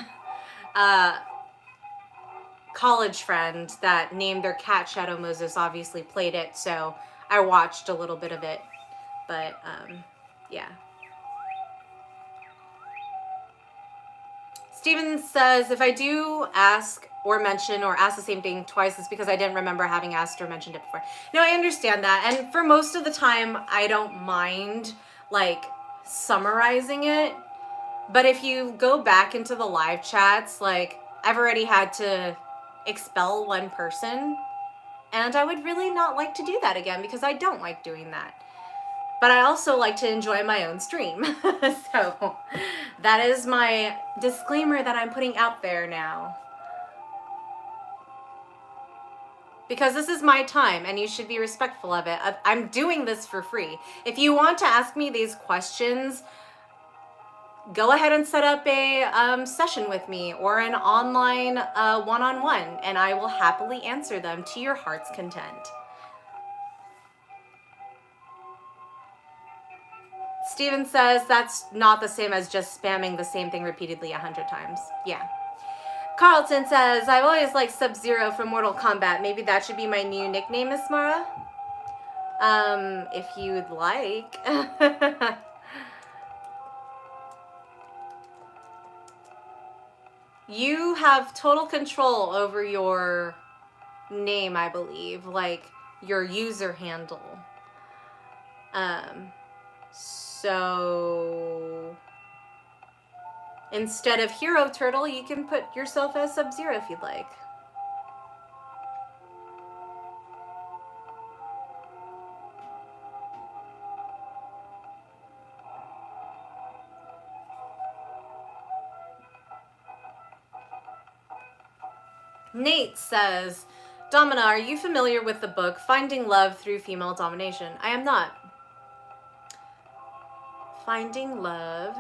college friend that named their cat Shadow Moses obviously played it, so I watched a little bit of it. But yeah. Steven says, if I do ask or mention or ask the same thing twice, it's because I didn't remember having asked or mentioned it before. No, I understand that. And for most of the time, I don't mind, like, summarizing it. But if you go back into the live chats, like, I've already had to expel one person. And I would really not like to do that again because I don't like doing that. But I also like to enjoy my own stream. So that is my disclaimer that I'm putting out there now. Because this is my time and you should be respectful of it. I'm doing this for free. If you want to ask me these questions, go ahead and set up a session with me or an online one-on-one, and I will happily answer them to your heart's content. Steven says that's not the same as just spamming the same thing repeatedly 100 times. Yeah. Carlton says, I've always liked Sub-Zero from Mortal Kombat. Maybe that should be my new nickname, Miss Mara? If you'd like. You have total control over your name, I believe, like your user handle. So instead of Hero Turtle, you can put yourself as Sub-Zero if you'd like. Nate says, Domina, are you familiar with the book Finding Love Through Female Domination? I am not. Finding Love.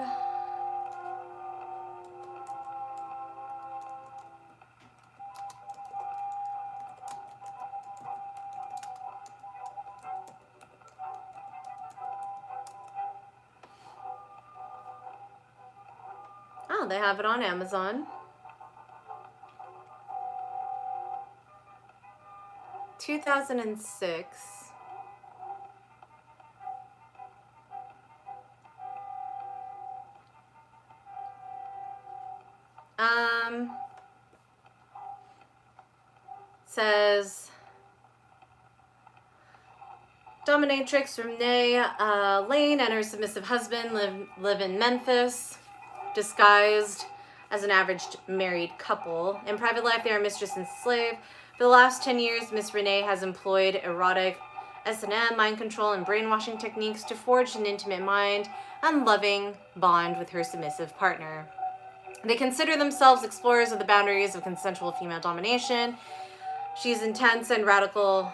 Oh, they have it on Amazon. 2006. Says dominatrix Renee Lane and her submissive husband live in Memphis, disguised as an average married couple. In private life, they are mistress and slave. For the last 10 years, Miss Renee has employed erotic S&M, mind control, and brainwashing techniques to forge an intimate mind and loving bond with her submissive partner. They consider themselves explorers of the boundaries of consensual female domination. She's intense and radical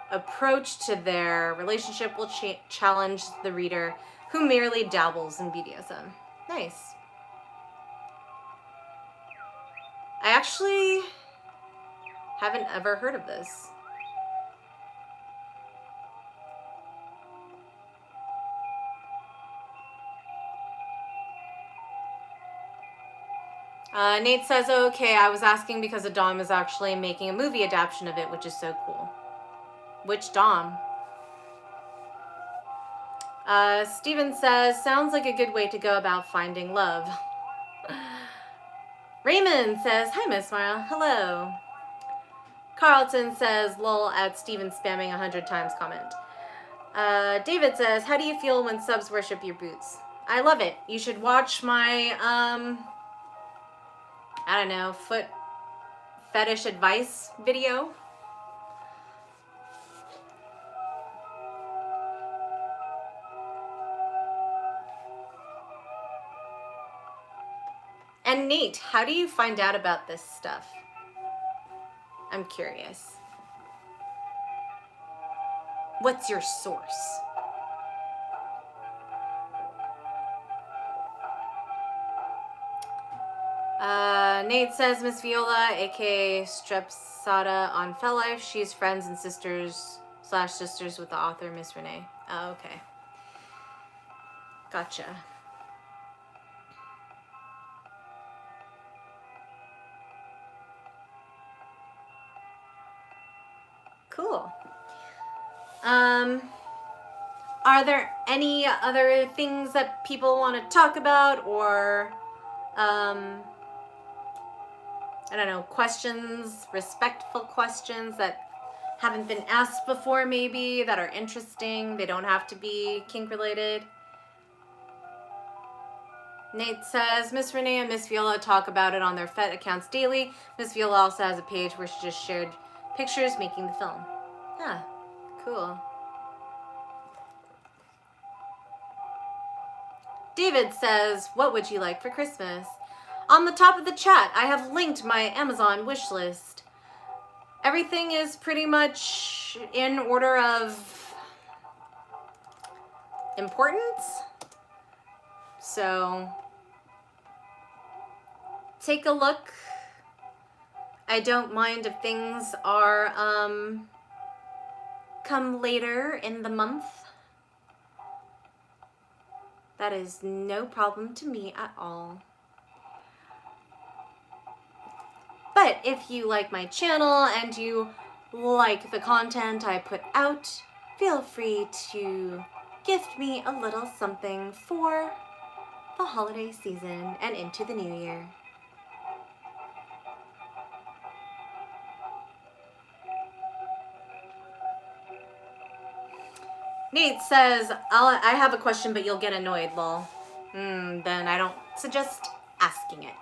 approach to their relationship will challenge the reader who merely dabbles in BDSM. Nice. I actually haven't ever heard of this. Nate says, okay, I was asking because a Dom is actually making a movie adaptation of it, which is so cool. Which Dom? Steven says, sounds like a good way to go about finding love. Raymond says, hi, Miss Mara. Hello. Carlton says, lol, at Steven spamming 100 times comment. David says, how do you feel when subs worship your boots? I love it. You should watch my, I don't know, foot fetish advice video. And Nate, how do you find out about this stuff? I'm curious. What's your source? Nate says, Miss Viola, aka Strepsada on Fell Life, she's friends and sisters / sisters with the author, Miss Renee. Oh, okay. Gotcha. Cool. Are there any other things that people want to talk about, or I don't know, questions, respectful questions that haven't been asked before, maybe, that are interesting? They don't have to be kink related. Nate says, Miss Renee and Miss Viola talk about it on their FET accounts daily. Miss Viola also has a page where she just shared pictures making the film. Huh, cool. David says, what would you like for Christmas? On the top of the chat, I have linked my Amazon wish list. Everything is pretty much in order of importance. So take a look. I don't mind if things are come later in the month. That is no problem to me at all. But if you like my channel and you like the content I put out, feel free to gift me a little something for the holiday season and into the new year. Nate says, I have a question, but you'll get annoyed, lol. Then I don't suggest asking it.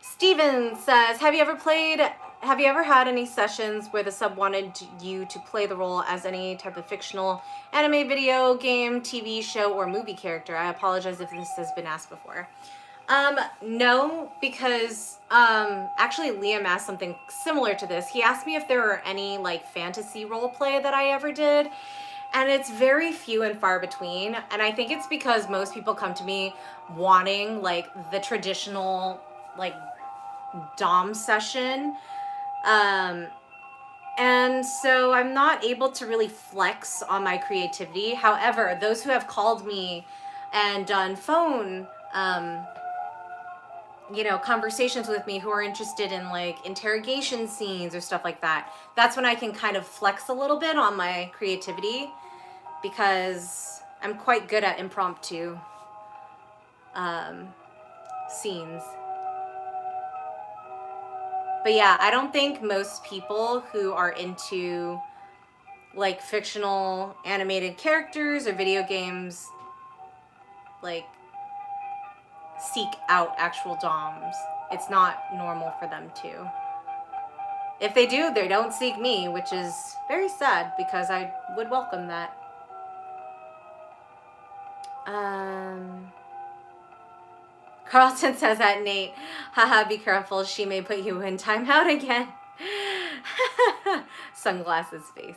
Steven says, have you ever had any sessions where the sub wanted you to play the role as any type of fictional anime, video game, TV show, or movie character? I apologize if this has been asked before. No, because actually Liam asked something similar to this. He asked me if there were any like fantasy role play that I ever did. And it's very few and far between. And I think it's because most people come to me wanting like the traditional like Dom session. And so I'm not able to really flex on my creativity. However, those who have called me and done phone, conversations with me who are interested in like interrogation scenes or stuff like that, that's when I can kind of flex a little bit on my creativity, because I'm quite good at impromptu scenes. But yeah, I don't think most people who are into like fictional animated characters or video games like seek out actual DOMs. It's not normal for them to. If they do, they don't seek me, which is very sad because I would welcome that. Carlton says that, Nate, haha, be careful, she may put you in timeout again. Sunglasses face.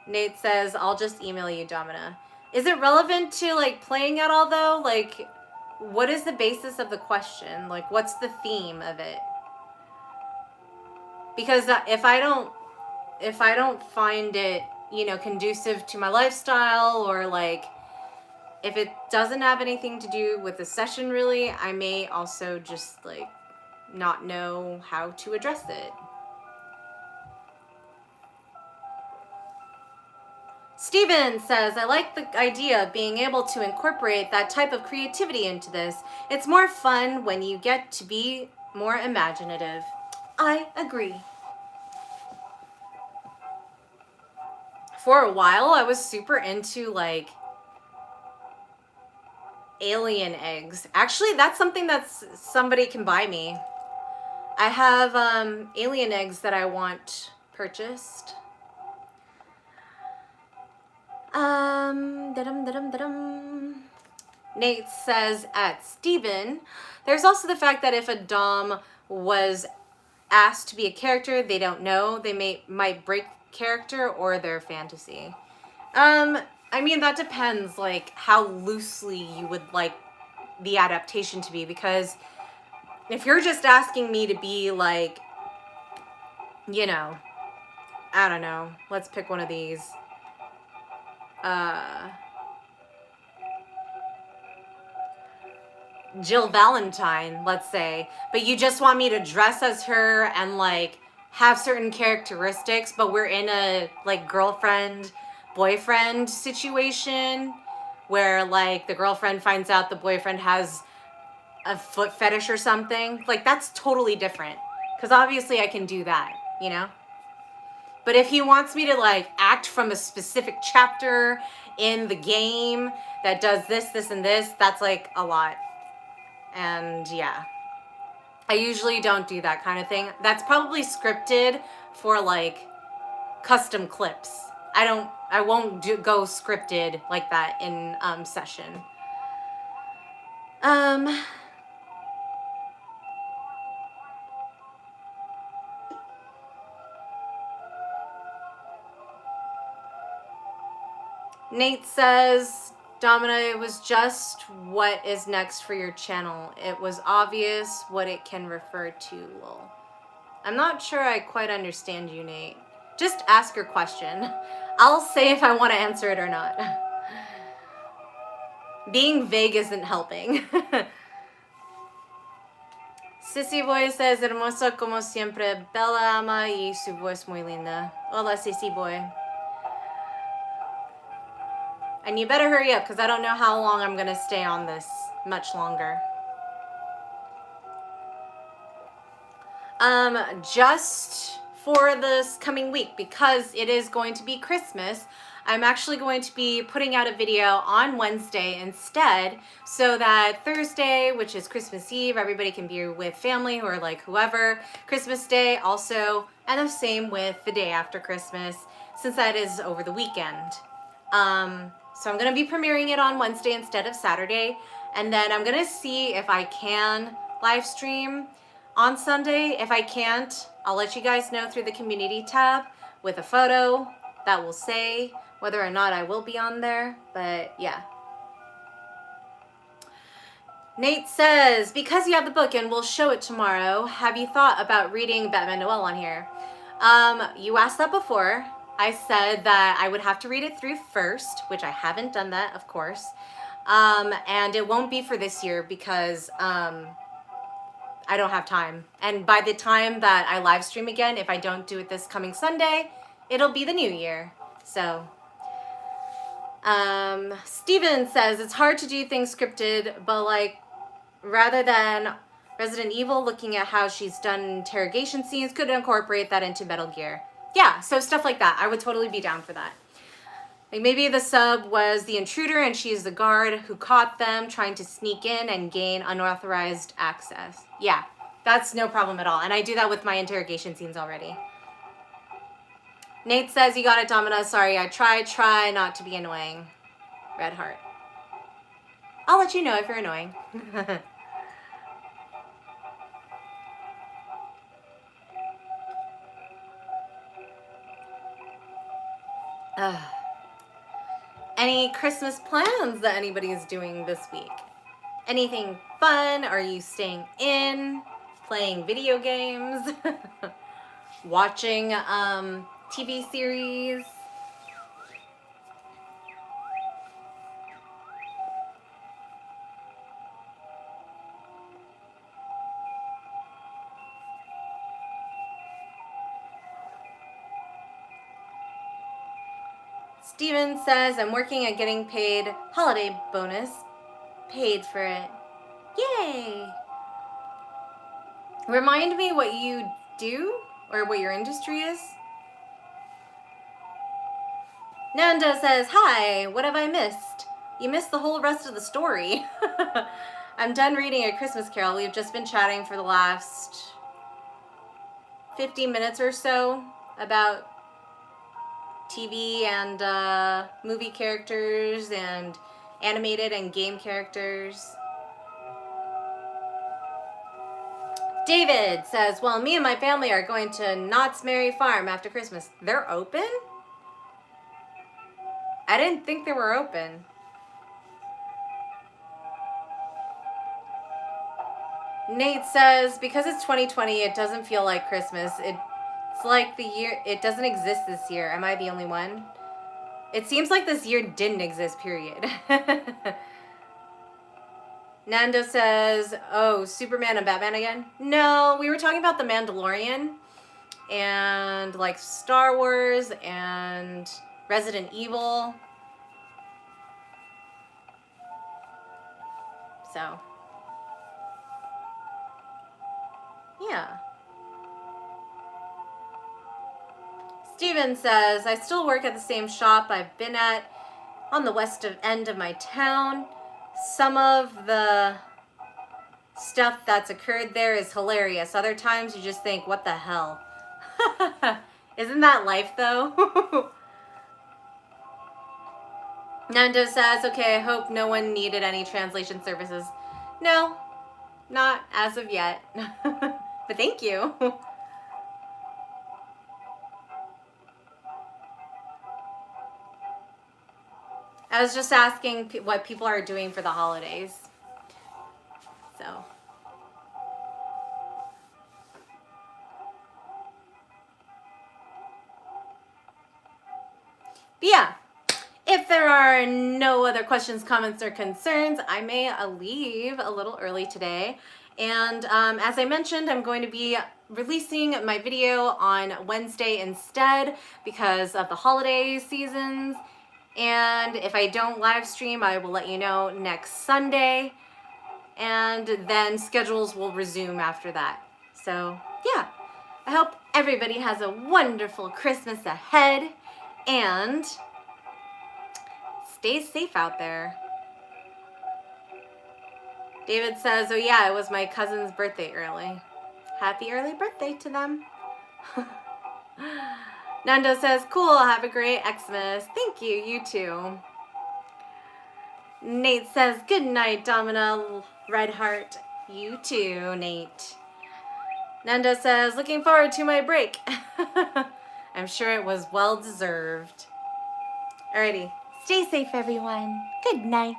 Nate says, I'll just email you, Domina. Is it relevant to like playing at all though? Like, what is the basis of the question? Like, what's the theme of it? Because if I don't find it, conducive to my lifestyle, or like if it doesn't have anything to do with the session really, I may also just like not know how to address it. Steven says, I like the idea of being able to incorporate that type of creativity into this. It's more fun when you get to be more imaginative. I agree. For a while, I was super into like alien eggs. Actually, that's something that's somebody can buy me. I have alien eggs that I want purchased. Nate says at Steven, there's also the fact that if a Dom was asked to be a character they don't know, they might break character or their fantasy. I mean, that depends, like, how loosely you would like the adaptation to be, because if you're just asking me to be, like, you know, I don't know, let's pick one of these. Jill Valentine, let's say, but you just want me to dress as her and, like, have certain characteristics, but we're in a, like, girlfriend-boyfriend situation where, like, the girlfriend finds out the boyfriend has a foot fetish or something. Like, that's totally different. Because obviously I can do that, you know? But if he wants me to, like, act from a specific chapter in the game that does this, this, and this, that's, like, a lot. And, yeah. I usually don't do that kind of thing. That's probably scripted for, like, custom clips. I won't go scripted like that in session. Nate says, Domina, it was just what is next for your channel. It was obvious what it can refer to, lol. I'm not sure I quite understand you, Nate. Just ask your question. I'll say if I want to answer it or not. Being vague isn't helping. Sissy Boy says, hermoso como siempre, Bella ama y su voz muy linda. Hola, Sissy Boy. And you better hurry up, because I don't know how long I'm going to stay on this much longer. Just for this coming week, because it is going to be Christmas, I'm actually going to be putting out a video on Wednesday instead, so that Thursday, which is Christmas Eve, everybody can be with family or like whoever. Christmas Day also, and the same with the day after Christmas, since that is over the weekend. So I'm going to be premiering it on Wednesday instead of Saturday, and then I'm going to see if I can live stream on Sunday. If I can't, I'll let you guys know through the community tab with a photo that will say whether or not I will be on there, but yeah. Nate says, because you have the book and we'll show it tomorrow, have you thought about reading Batman Noel on here? You asked that before. I said that I would have to read it through first, which I haven't done that, of course. And it won't be for this year because I don't have time. And by the time that I live stream again, if I don't do it this coming Sunday, it'll be the new year. So, Steven says, it's hard to do things scripted, but like, rather than Resident Evil, looking at how she's done interrogation scenes, could incorporate that into Metal Gear. Yeah, so stuff like that. I would totally be down for that. Like maybe the sub was the intruder and she's the guard who caught them trying to sneak in and gain unauthorized access. Yeah, that's no problem at all. And I do that with my interrogation scenes already. Nate says, you got it, Domina. Sorry, I try not to be annoying. Red heart. I'll let you know if you're annoying. Any Christmas plans that anybody is doing this week? Anything fun? Are you staying in? Playing video games? Watching TV series? Steven says, I'm working at getting paid holiday bonus. Paid for it. Yay! Remind me what you do or what your industry is. Nanda says, hi, what have I missed? You missed the whole rest of the story. I'm done reading A Christmas Carol. We've just been chatting for the last 50 minutes or so about TV and movie characters and animated and game characters. David says, well, me and my family are going to Knott's Merry Farm after Christmas. They're open? I didn't think they were open. Nate says, because it's 2020, it doesn't feel like Christmas. It's like the year, it doesn't exist this year. Am I the only one? It seems like this year didn't exist, period. Nando says, oh, Superman and Batman again? No, we were talking about The Mandalorian and like Star Wars and Resident Evil. So, yeah. Steven says, I still work at the same shop I've been at on the west end of my town. Some of the stuff that's occurred there is hilarious. Other times you just think, what the hell? Isn't that life, though? Nando says, okay, I hope no one needed any translation services. No, not as of yet. But thank you. I was just asking what people are doing for the holidays. So. But yeah. If there are no other questions, comments, or concerns, I may leave a little early today. And as I mentioned, I'm going to be releasing my video on Wednesday instead because of the holiday seasons. And if I don't live stream, I will let you know next Sunday. And then schedules will resume after that. So yeah, I hope everybody has a wonderful Christmas ahead. And stay safe out there. David says, oh yeah, it was my cousin's birthday early. Happy early birthday to them. Nando says, cool, have a great Xmas. Thank you, you too. Nate says, good night, Domina Redheart. You too, Nate. Nando says, looking forward to my break. I'm sure it was well deserved. Alrighty. Stay safe, everyone. Good night.